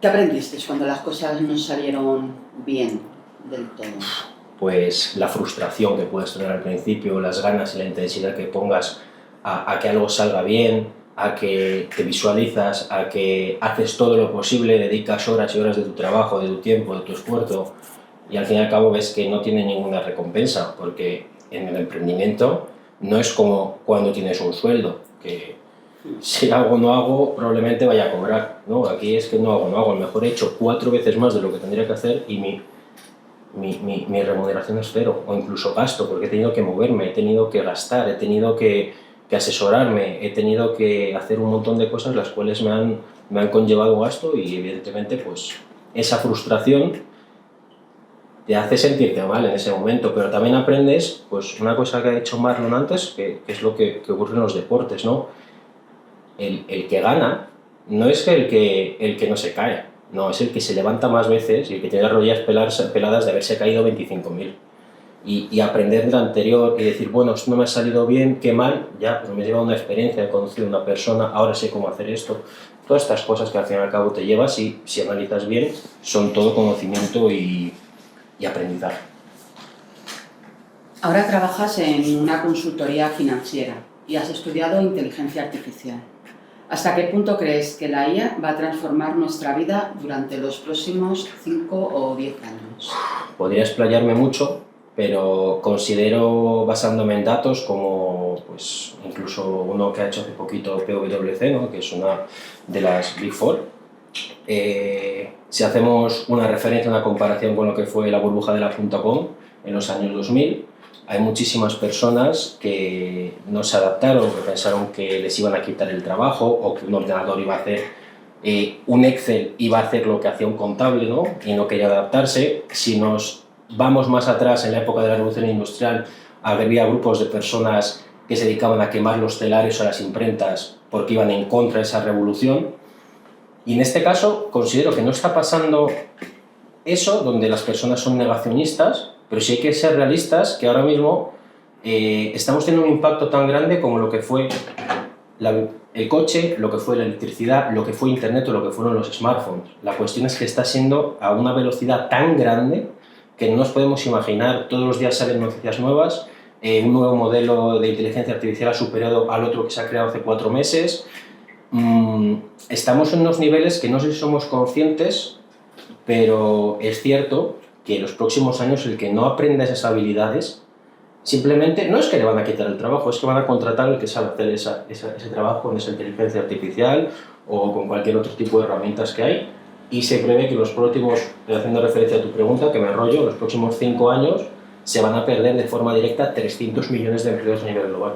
aprendiste cuando las cosas no salieron bien del todo? Pues la frustración que puedes tener al principio, las ganas y la intensidad que pongas a que algo salga bien, a que te visualizas, a que haces todo lo posible, dedicas horas y horas de tu trabajo, de tu tiempo, de tu esfuerzo, y al fin y al cabo ves que no tiene ninguna recompensa, porque en el emprendimiento no es como cuando tienes un sueldo, que si hago o no hago probablemente vaya a cobrar, ¿no? Aquí es que no hago, a lo mejor he hecho 4 veces más de lo que tendría que hacer y mi remuneración es cero, o incluso gasto, porque he tenido que moverme, he tenido que gastar, he tenido que asesorarme, he tenido que hacer un montón de cosas las cuales me han conllevado gasto, y evidentemente pues esa frustración te hace sentirte mal en ese momento, pero también aprendes pues una cosa que ha dicho Marlon antes, que es lo que ocurre en los deportes, ¿no? El que gana no es el que no se cae, no, es el que se levanta más veces y el que tiene las rodillas peladas de haberse caído 25.000. Y aprender del anterior y decir, bueno, esto no me ha salido bien, qué mal, ya, pero me he llevado una experiencia, he conocido a una persona, ahora sé cómo hacer esto. Todas estas cosas que al fin y al cabo te llevas, y si analizas bien, son todo conocimiento y aprendizaje. Ahora trabajas en una consultoría financiera y has estudiado inteligencia artificial. ¿Hasta qué punto crees que la IA va a transformar nuestra vida durante los próximos 5 o 10 años? Podría explayarme mucho, pero considero, basándome en datos como pues, incluso uno que ha hecho hace poquito PwC, ¿no? Que es una de las Big Four, si hacemos una referencia, una comparación con lo que fue la burbuja de la .com en los años 2000, hay muchísimas personas que no se adaptaron, que pensaron que les iban a quitar el trabajo, o que un ordenador iba a hacer, un Excel iba a hacer lo que hacía un contable, ¿no? Y no quería adaptarse. Si nos vamos más atrás, en la época de la Revolución Industrial, había grupos de personas que se dedicaban a quemar los telarios a las imprentas porque iban en contra de esa revolución. Y en este caso considero que no está pasando eso, donde las personas son negacionistas, pero sí hay que ser realistas, que ahora mismo estamos teniendo un impacto tan grande como lo que fue el coche, lo que fue la electricidad, lo que fue Internet o lo que fueron los smartphones. La cuestión es que está siendo a una velocidad tan grande que no nos podemos imaginar. Todos los días salen noticias nuevas, un nuevo modelo de inteligencia artificial ha superado al otro que se ha creado hace 4 meses. Estamos en unos niveles que no sé si somos conscientes, pero es cierto que en los próximos años el que no aprenda esas habilidades, simplemente no es que le van a quitar el trabajo, es que van a contratar al que sabe hacer ese trabajo con esa inteligencia artificial o con cualquier otro tipo de herramientas que hay. Y se prevé que los próximos, haciendo referencia a tu pregunta, que me enrollo, los próximos 5 años se van a perder de forma directa 300 millones de empleos a nivel global,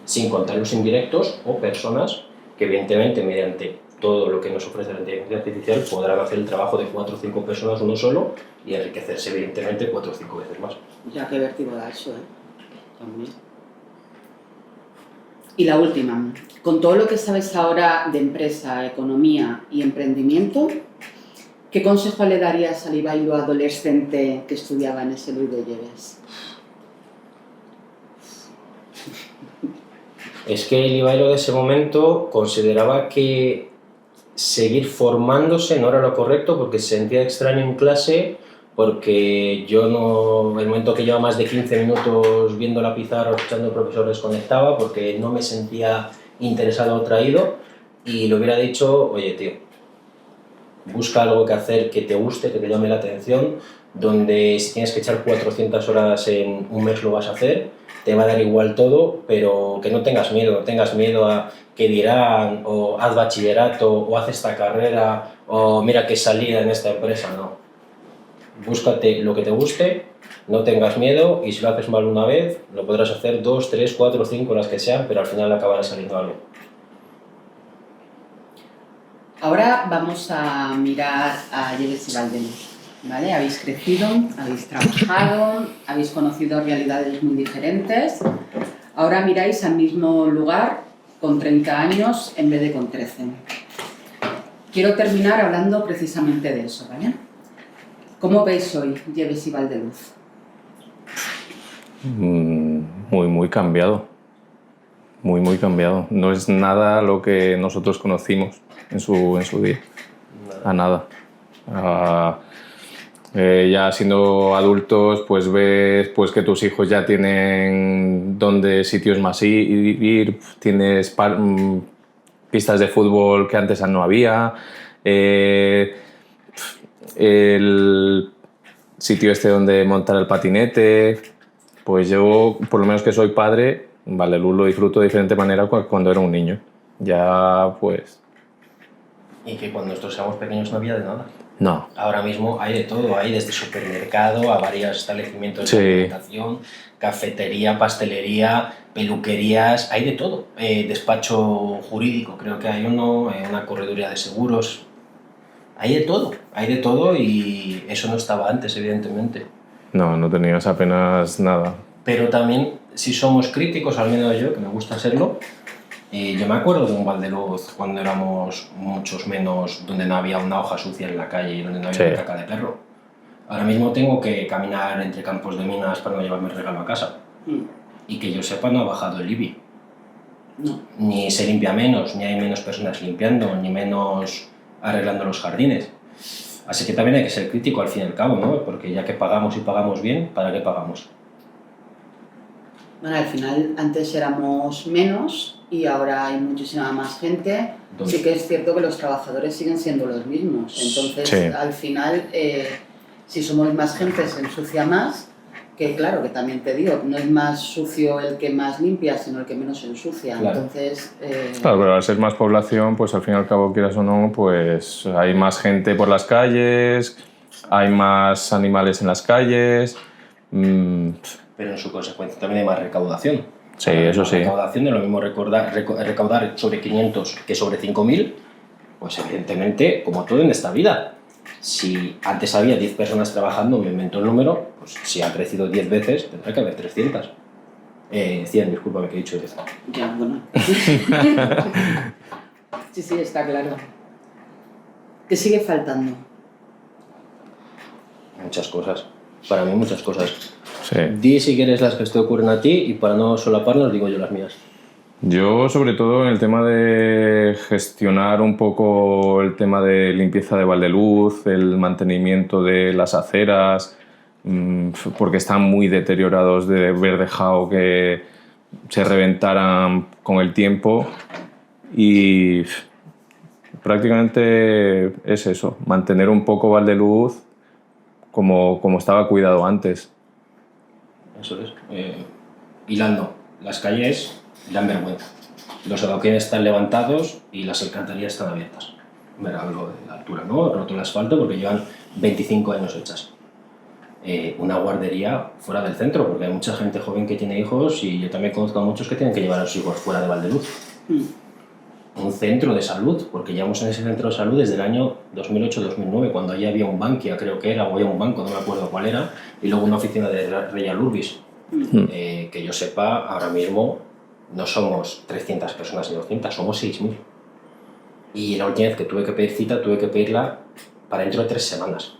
sin contar los indirectos o personas que evidentemente mediante todo lo que nos ofrece la inteligencia artificial podrán hacer el trabajo de 4 o 5 personas uno solo y enriquecerse evidentemente 4 o 5 veces más. Ya, qué vértigo da eso, también. Y la última, con todo lo que sabes ahora de empresa, economía y emprendimiento, ¿qué consejo le darías al Ibailo adolescente que estudiaba en ese Luis de Lleves? Es que el Ibailo de ese momento consideraba que seguir formándose no era lo correcto, porque se sentía extraño en clase, porque yo no, el momento que llevaba más de 15 minutos viendo la pizarra o escuchando al profesor desconectaba porque no me sentía interesado o traído, y le hubiera dicho, oye tío, busca algo que hacer que te guste, que te llame la atención, donde si tienes que echar 400 horas en un mes lo vas a hacer, te va a dar igual todo, pero que no tengas miedo a que dirán, o haz bachillerato, o haz esta carrera, o mira qué salida en esta empresa, no. Búscate lo que te guste, no tengas miedo, y si lo haces mal una vez, lo podrás hacer 2, 3, 4, 5, las que sean, pero al final acabará saliendo algo. Ahora vamos a mirar a Lleves y Valdeluz, ¿vale? Habéis crecido, habéis trabajado, habéis conocido realidades muy diferentes. Ahora miráis al mismo lugar con 30 años en vez de con 13. Quiero terminar hablando precisamente de eso, ¿vale? ¿Cómo veis hoy Lleves y Valdeluz? Muy cambiado. Muy cambiado. No es nada lo que nosotros conocimos en su día. A nada. Ya siendo adultos, pues ves pues, que tus hijos ya tienen sitios más ir, tienes pistas de fútbol que antes no había, el sitio donde montar el patinete. Pues yo, por lo menos que soy padre, Valdeluz lo disfruto de diferente manera cuando era un niño. Ya pues... Y que cuando nosotros éramos pequeños no había de nada. No. Ahora mismo hay de todo, hay desde supermercado a varios establecimientos Sí. de alimentación, cafetería, pastelería, peluquerías, hay de todo. Despacho jurídico, creo que hay uno, una correduría de seguros. Hay de todo y eso no estaba antes, evidentemente. No tenías apenas nada. Pero también, si somos críticos, al menos yo, que me gusta serlo, yo me acuerdo de un Valdeluz cuando éramos muchos menos, donde no había una hoja sucia en la calle y donde no había caca de perro. Ahora mismo tengo que caminar entre campos de minas para no llevarme el regalo a casa. Y que yo sepa, no ha bajado el IBI. No. Ni se limpia menos, ni hay menos personas limpiando, ni menos arreglando los jardines. Así que también hay que ser crítico al fin y al cabo, ¿no? Porque ya que pagamos y pagamos bien, ¿para qué pagamos? Bueno, al final antes éramos menos y ahora hay muchísima más gente. ¿Dónde? Sí que es cierto que los trabajadores siguen siendo los mismos. Entonces, Sí. al final, si somos más gente, se ensucia más. Que claro, que también te digo, no es más sucio el que más limpia, sino el que menos se ensucia. Claro. Entonces, Claro, pero al ser más población, pues al fin y al cabo, quieras o no, pues hay más gente por las calles, hay más animales en las calles. Pero en su consecuencia también hay más recaudación. Sí, eso sí. Recaudación de lo mismo recaudar sobre 500 que sobre 5.000, pues evidentemente, como todo en esta vida, si antes había 10 personas trabajando, me invento el número, pues si ha crecido 10 veces, tendrá que haber 300. 100, discúlpame que he dicho 10. ya, bueno. Sí, está claro. ¿Qué sigue faltando? Muchas cosas. Para mí muchas cosas. Sí. Di si quieres las que te ocurren a ti y para no solaparnos digo yo las mías. Yo, sobre todo, en el tema de gestionar un poco el tema de limpieza de Valdeluz, el mantenimiento de las aceras, porque están muy deteriorados de haber dejado que se reventaran con el tiempo y prácticamente es eso, mantener un poco Valdeluz como estaba cuidado antes. Eso es. Hilando. Las calles dan vergüenza. Los adoquines están levantados y las alcantarillas están abiertas. Me hablo de la altura, ¿no? Roto el asfalto porque llevan 25 años hechas. Una guardería fuera del centro, porque hay mucha gente joven que tiene hijos y yo también conozco a muchos que tienen que llevar a sus hijos fuera de Valdeluz. Un centro de salud, porque llevamos en ese centro de salud desde el año 2008-2009, cuando allí había un Bankia, creo que era, o había un banco, no me acuerdo cuál era, y luego una oficina de Real Urbis. Que yo sepa, ahora mismo no somos 300 personas ni 200, somos 6.000. Y la última vez que tuve que pedir cita, tuve que pedirla para dentro de 3 semanas.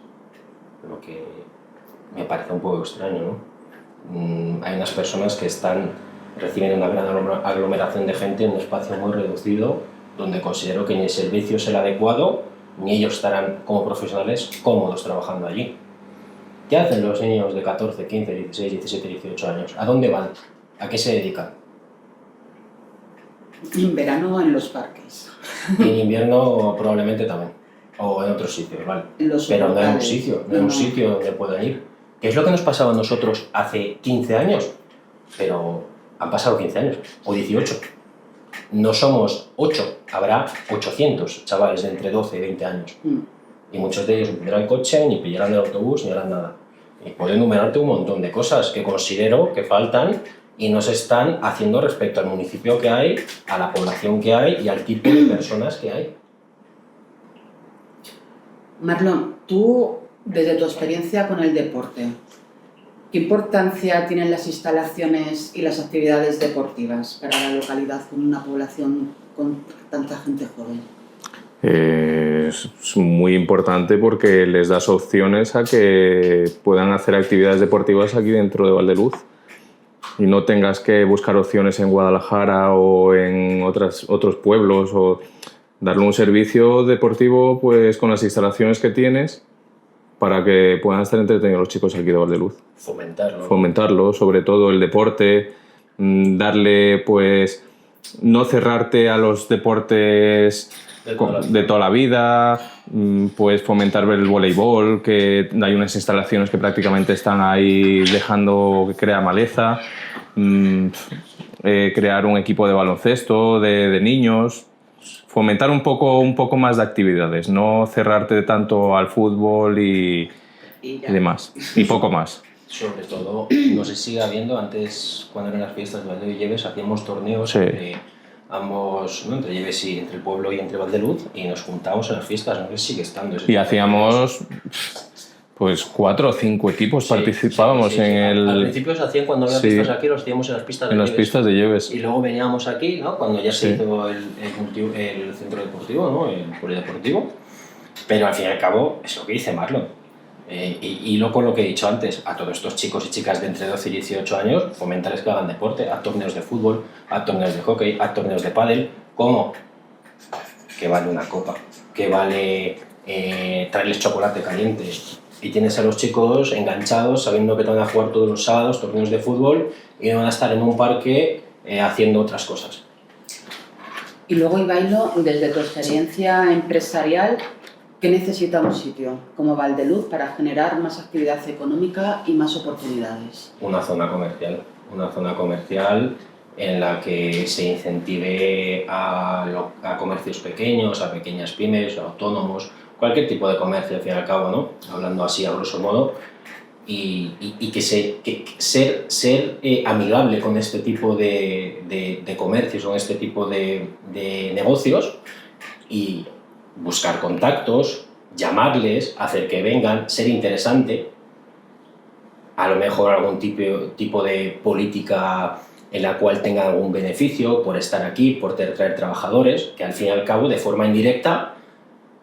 Lo que me parece un poco extraño, ¿no? Hay unas personas que están recibiendo una gran aglomeración de gente en un espacio muy reducido, donde considero que ni el servicio es el adecuado, ni ellos estarán como profesionales cómodos trabajando allí. ¿Qué hacen los niños de 14, 15, 16, 17, 18 años? ¿A dónde van? ¿A qué se dedican? En verano en los parques. Y en invierno probablemente también. O en otros sitios, ¿vale? Pero no hay un sitio, no hay un sitio donde puedan ir. ¿Qué es lo que nos pasaba a nosotros hace 15 años? Pero han pasado 15 años, o 18. No somos 8, habrá 800 chavales de entre 12 y 20 años. Y muchos de ellos no pillarán el coche, ni pillarán el autobús, ni harán nada. Y puedo enumerarte un montón de cosas que considero que faltan y no se están haciendo respecto al municipio que hay, a la población que hay y al tipo de personas que hay. Marlon, tú, desde tu experiencia con el deporte, ¿qué importancia tienen las instalaciones y las actividades deportivas para la localidad con una población con tanta gente joven? Es muy importante porque les das opciones a que puedan hacer actividades deportivas aquí dentro de Valdeluz. y no tengas que buscar opciones en Guadalajara o en otros pueblos, o darle un servicio deportivo pues con las instalaciones que tienes para que puedan estar entretenidos los chicos aquí de Valdeluz. Fomentarlo. Fomentarlo, sobre todo el deporte, darle pues no cerrarte a los deportes de toda la vida, pues fomentar el voleibol, que hay unas instalaciones que prácticamente están ahí dejando que crea maleza, crear un equipo de baloncesto de niños, fomentar un poco más de actividades, no cerrarte tanto al fútbol y demás, y poco más. Sobre todo, no sé si sigue habiendo, antes cuando eran las fiestas de Valdeluz y Lleves hacíamos torneos entre ambos, ¿no? Entre Lleves y entre el pueblo y entre Valdeluz, y nos juntábamos en las fiestas, no sé si sigue estando. Y hacíamos pues 4 o 5 equipos, participábamos en el... Al principio se hacían cuando había pistas aquí, los hacíamos en las pistas de Lleves. En las pistas de Lleves. Y luego veníamos aquí, ¿no? Cuando ya se hizo el centro deportivo, ¿no? El polideportivo. Pero al fin y al cabo, es lo que dice Marlon. Y lo con lo que he dicho antes, a todos estos chicos y chicas de entre 12 y 18 años, fomentarles que hagan deporte, a torneos de fútbol, a torneos de hockey, a torneos de pádel. ¿Cómo? Que vale una copa, que vale traerles chocolate caliente. Y tienes a los chicos enganchados, sabiendo que te van a jugar todos los sábados torneos de fútbol y no van a estar en un parque haciendo otras cosas. Y luego, Ivailo, desde tu experiencia empresarial, ¿qué necesita un sitio como Valdeluz para generar más actividad económica y más oportunidades? Una zona comercial en la que se incentive a comercios pequeños, a pequeñas pymes, a autónomos, cualquier tipo de comercio al fin y al cabo, ¿no? Hablando así a grosso modo, y que ser amigable con este tipo de comercios, con este tipo de negocios, y buscar contactos, llamarles, hacer que vengan, ser interesante, a lo mejor algún tipo de política en la cual tengan algún beneficio por estar aquí, por traer trabajadores, que al fin y al cabo, de forma indirecta,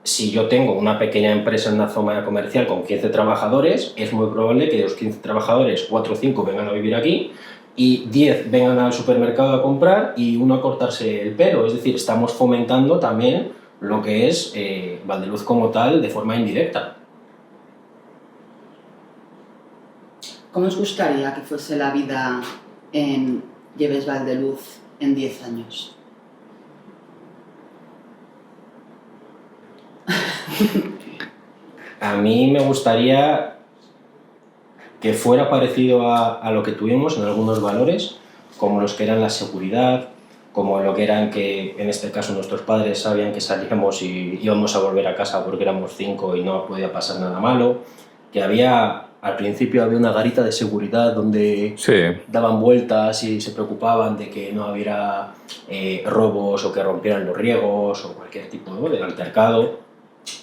si yo tengo una pequeña empresa en una zona comercial con 15 trabajadores, es muy probable que de los 15 trabajadores, 4 o 5 vengan a vivir aquí y 10 vengan al supermercado a comprar y uno a cortarse el pelo. Es decir, estamos fomentando también lo que es Valdeluz como tal de forma indirecta. ¿Cómo os gustaría que fuese la vida en Lleves Valdeluz en 10 años? A mí me gustaría que fuera parecido a lo que tuvimos en algunos valores, como los que eran la seguridad, como lo que eran que en este caso nuestros padres sabían que salíamos y íbamos a volver a casa porque éramos 5 y no podía pasar nada malo, que al principio había una garita de seguridad donde daban vueltas y se preocupaban de que no hubiera robos o que rompieran los riegos o cualquier tipo, ¿no?, de altercado.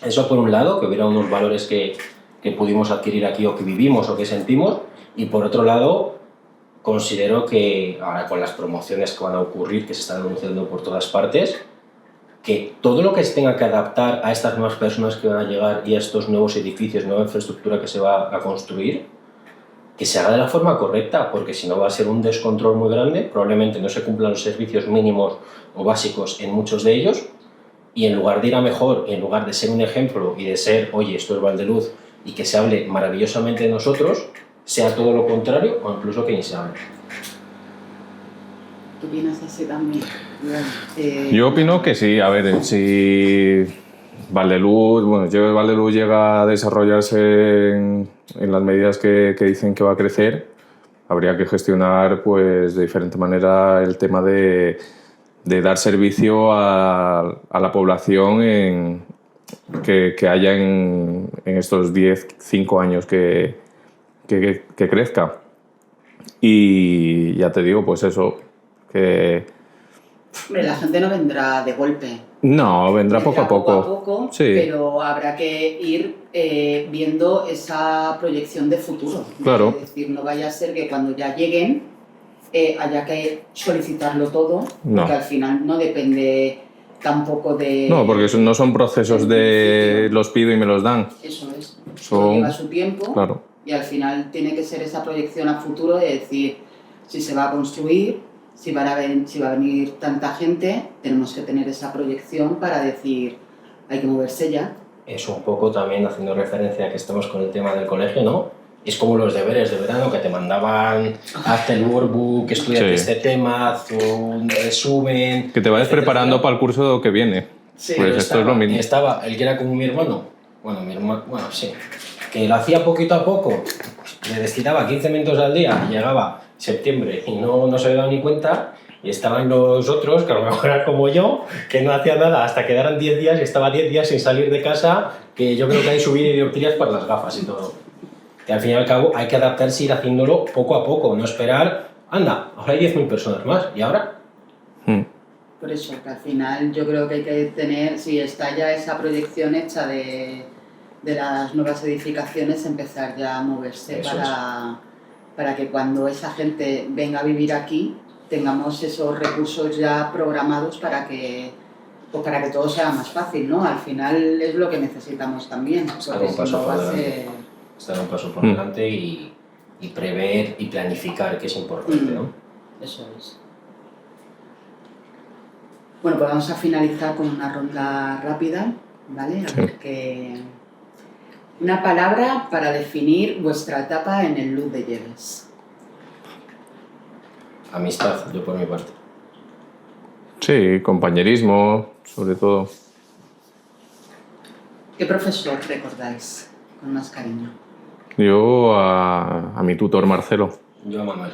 Eso por un lado, que hubiera unos valores que pudimos adquirir aquí o que vivimos o que sentimos, y por otro lado considero que ahora con las promociones que van a ocurrir, que se están anunciando por todas partes, que todo lo que se tenga que adaptar a estas nuevas personas que van a llegar y a estos nuevos edificios, nueva infraestructura que se va a construir, que se haga de la forma correcta, porque si no va a ser un descontrol muy grande, probablemente no se cumplan los servicios mínimos o básicos en muchos de ellos, y en lugar de ir a mejor, en lugar de ser un ejemplo y de ser, oye, esto es Valdeluz, y que se hable maravillosamente de nosotros, sea todo lo contrario o incluso que ni se hable. ¿Tú opinas así también? Yo opino que sí. A ver, si Valdeluz, Valdeluz llega a desarrollarse en las medidas que dicen que va a crecer, habría que gestionar pues de diferente manera el tema de dar servicio a la población que haya en estos 5 años que crezca. Y ya te digo, pues eso, que... Hombre, la gente no vendrá de golpe. No, vendrá poco a poco. Sí. Pero habrá que ir viendo esa proyección de futuro. Claro. Es decir, no vaya a ser que cuando ya lleguen haya que solicitarlo todo, porque al final no depende tampoco de... No, porque no son procesos de los pido y me los dan. Eso es. Lleva su tiempo. Claro. Y al final tiene que ser esa proyección a futuro de decir, Si se va a construir, si va a venir tanta gente, tenemos que tener esa proyección para decir, hay que moverse ya. Es un poco también haciendo referencia a que estamos con el tema del colegio, ¿no? Es como los deberes de verano que te mandaban, hazte el workbook, estudiate este tema, haz un resumen... Que te vayas preparando para el curso que viene. Sí, pues esto es lo mismo. Estaba el que era como mi hermano, sí, que lo hacía poquito a poco, le destinaba 15 minutos al día, y llegaba septiembre y no se había dado ni cuenta, y estaban los otros, que a lo mejor eran como yo, que no hacían nada hasta que eran 10 días y estaba 10 días sin salir de casa, que yo creo que hay subida y dioptrías para las gafas y todo. Que al fin y al cabo hay que adaptarse y ir haciéndolo poco a poco, no esperar, anda, ahora hay 10.000 personas más, ¿y ahora? Por eso, que al final yo creo que hay que tener, si está ya esa proyección hecha de las nuevas edificaciones, empezar ya a moverse para que cuando esa gente venga a vivir aquí, tengamos esos recursos ya programados para que todo sea más fácil, ¿no? Al final es lo que necesitamos también, porque si no va a ser... Estar un paso por delante y prever y planificar, que es importante, ¿no? Eso es. Bueno, pues vamos a finalizar con una ronda rápida, ¿vale? A ver una palabra para definir vuestra etapa en el LUZ de Lleves. Amistad, yo por mi parte. Sí, compañerismo, sobre todo. ¿Qué profesor recordáis con más cariño? Yo a mi tutor Marcelo. Yo a Manuel.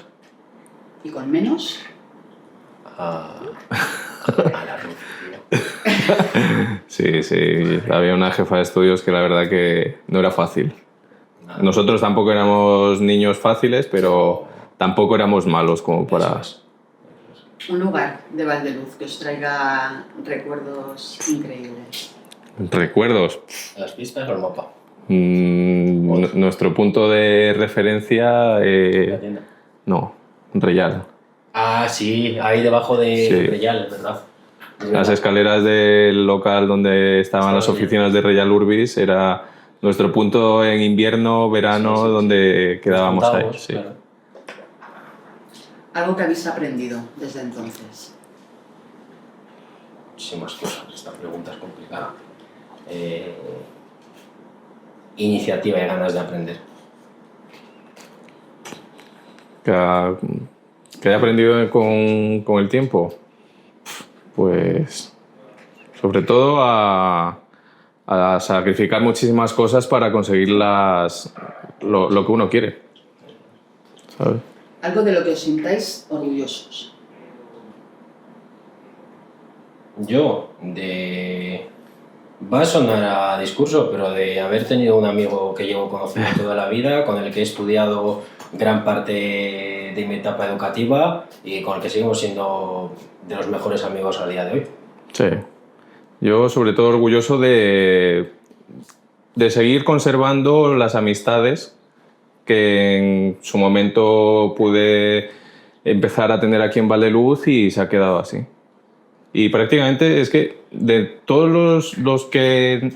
¿Y con menos? A la Ruth. Sí, había una jefa de estudios que la verdad que no era fácil. Nada. Nosotros tampoco éramos niños fáciles, pero tampoco éramos malos como para... Un lugar de Valdeluz que os traiga recuerdos increíbles. ¿Recuerdos? ¿Las pistas o el mapa? Nuestro punto de referencia... La tienda. No, Reyal. Ah, sí, ahí debajo de Reyal, es verdad. Las escaleras del local donde estaban las oficinas de Reyal Urbis era nuestro punto en invierno, verano, donde quedábamos ahí. Sí. Claro. Algo que habéis aprendido desde entonces. Muchísimas cosas, esta pregunta es complicada. Iniciativa y ganas de aprender. Que haya aprendido con el tiempo. Pues sobre todo a sacrificar muchísimas cosas para conseguir lo que uno quiere, ¿sabes? Algo de lo que os sintáis orgullosos. Va a sonar a discurso, pero de haber tenido un amigo que llevo conociendo toda la vida, con el que he estudiado gran parte de mi etapa educativa y con el que seguimos siendo de los mejores amigos a día de hoy. Sí. Yo sobre todo orgulloso de seguir conservando las amistades que en su momento pude empezar a tener aquí en Valdeluz y se ha quedado así. Y prácticamente es que de todos los que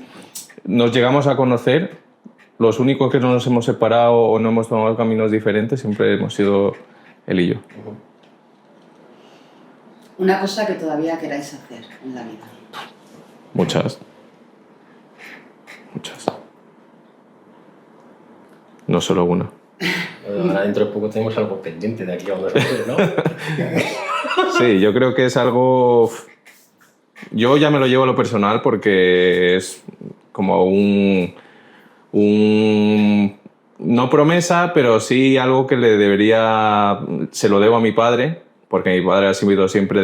nos llegamos a conocer, los únicos que no nos hemos separado o no hemos tomado caminos diferentes siempre hemos sido él y yo. Una cosa que todavía queráis hacer en la vida. Muchas. No solo una. Ahora dentro de poco tenemos algo pendiente de aquí a unos meses, ¿no? Sí, yo creo que es algo... Yo ya me lo llevo a lo personal porque es como no promesa, pero sí algo que se lo debo a mi padre, porque mi padre ha sido siempre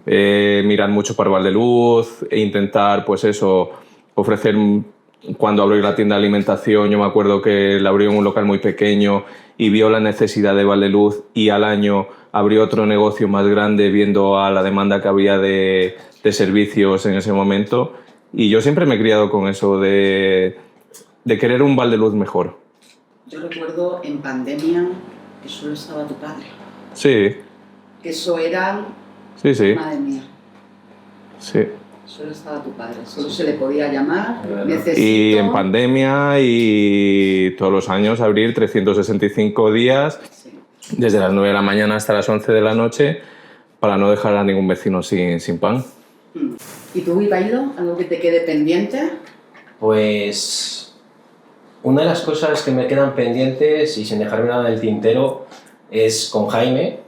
de mirar mucho para Valdeluz e intentar, pues eso, ofrecer... Cuando abrió la tienda de alimentación, yo me acuerdo que la abrió en un local muy pequeño y vio la necesidad de Valdeluz y al año abrió otro negocio más grande viendo a la demanda que había de servicios en ese momento. Y yo siempre me he criado con eso de querer un Valdeluz mejor. Yo recuerdo en pandemia que solo estaba tu padre. Sí. Que eso era... Sí. Madre mía. Sí. Solo estaba tu padre, solo se le podía llamar, Y en pandemia y todos los años abrir 365 días, sí. desde las 9 de la mañana hasta las 11 de la noche para no dejar a ningún vecino sin pan. ¿Y tú, Ivailo, algo que te quede pendiente? Pues una de las cosas que me quedan pendientes y sin dejarme nada del tintero es con Jaime,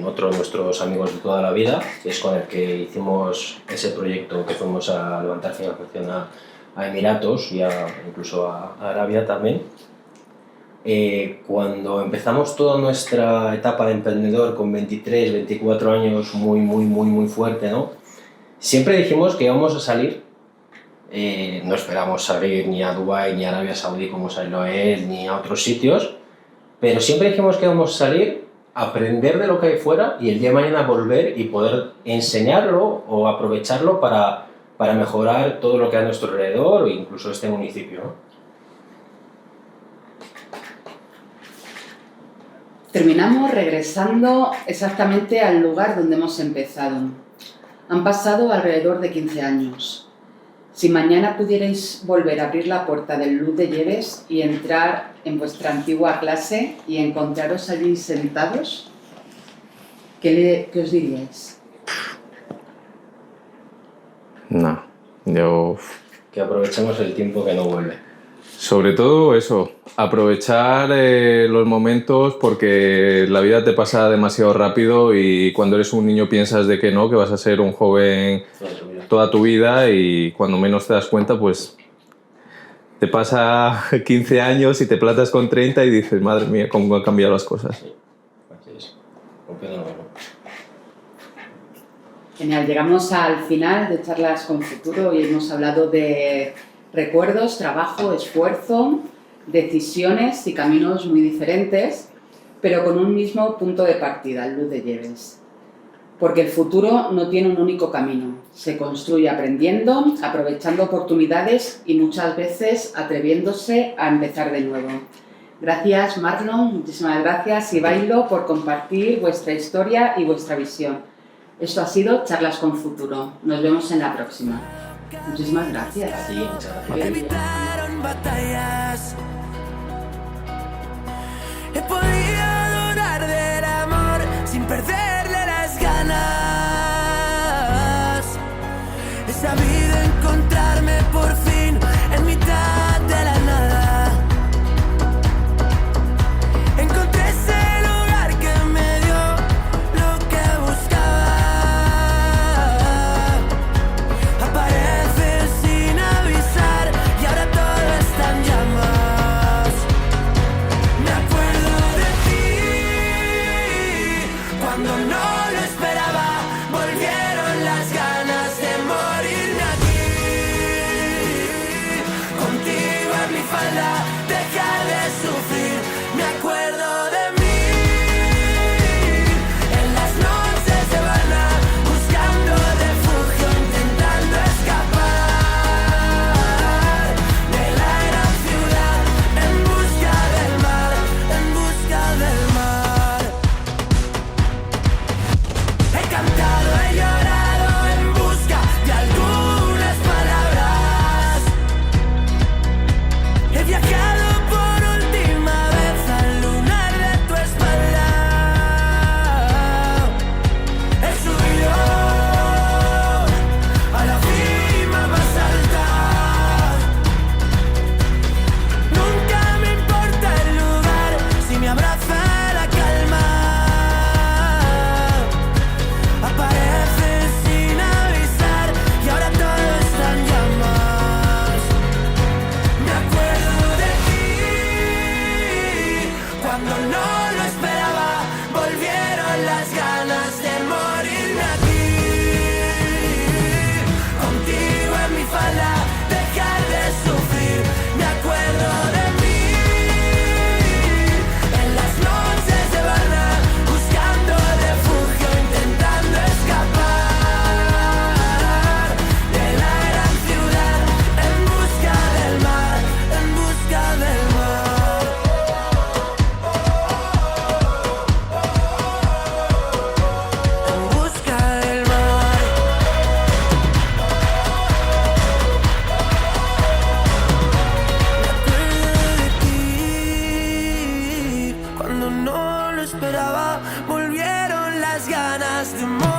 otro de nuestros amigos de toda la vida, que es con el que hicimos ese proyecto que fuimos a levantar financiación a Emiratos y incluso a Arabia también. Cuando empezamos toda nuestra etapa de emprendedor con 23, 24 años muy fuerte, ¿no? Siempre dijimos que íbamos a salir, no esperamos salir ni a Dubái ni a Arabia Saudí como salió él, ni a otros sitios, pero siempre dijimos que íbamos a salir, aprender de lo que hay fuera y el día de mañana volver y poder enseñarlo o aprovecharlo para mejorar todo lo que hay a nuestro alrededor e incluso este municipio, ¿no? Terminamos regresando exactamente al lugar donde hemos empezado. Han pasado alrededor de 15 años. Si mañana pudierais volver a abrir la puerta del Luz de Lleves y entrar en vuestra antigua clase y encontraros allí sentados, ¿qué os diríais? No, yo... Que aprovechemos el tiempo que no vuelve. Sobre todo eso, aprovechar los momentos porque la vida te pasa demasiado rápido y cuando eres un niño piensas de que no, que vas a ser un joven toda tu vida y cuando menos te das cuenta pues te pasa 15 años y te plantas con 30 y dices, madre mía, cómo han cambiado las cosas. Sí, así es. Opino lo mismo. Genial, llegamos al final de Charlas con Futuro y hemos hablado de recuerdos, trabajo, esfuerzo, decisiones y caminos muy diferentes, pero con un mismo punto de partida, el Luz de Lleves. Porque el futuro no tiene un único camino, se construye aprendiendo, aprovechando oportunidades y muchas veces atreviéndose a empezar de nuevo. Gracias Marlon, muchísimas gracias Ivailo por compartir vuestra historia y vuestra visión. Esto ha sido Charlas con Futuro, nos vemos en la próxima. Muchísimas gracias. Sí, muchas gracias. Evitaron batallas. He podido dudar del amor sin perderle las ganas. He sabido encontrarme por fin en mitad de la nada. Encontré ese lugar que me dio lo que buscaba. Apareces sin avisar y ahora todo está en llamas. Me acuerdo de ti cuando no lo esperaba. Volvieron las ganas de morirme aquí. Contigo en mi falda, dejar de sufrir. Me acuerdo de mí en las noches de Habana, buscando refugio, intentando escapar de la gran ciudad, en busca del mar, en busca del mar. He cantado, he llorado en busca de algunas palabras. He viajado por última vez al lunar de tu espalda. He subido a la cima más alta. Nunca me importa el lugar si me abraza la calma. Apareces sin avisar y ahora todo está en llamas. Me acuerdo de ti cuando no lo esperaba. Volvieron las ganas de morirme aquí. Contigo en mi falda, dejar de sufrir. Me acuerdo de mí en las noches de Habana, buscando refugio, intentando escapar de la gran ciudad, en busca del mar, en busca del mar. esperaba. Volvieron las ganas de morir.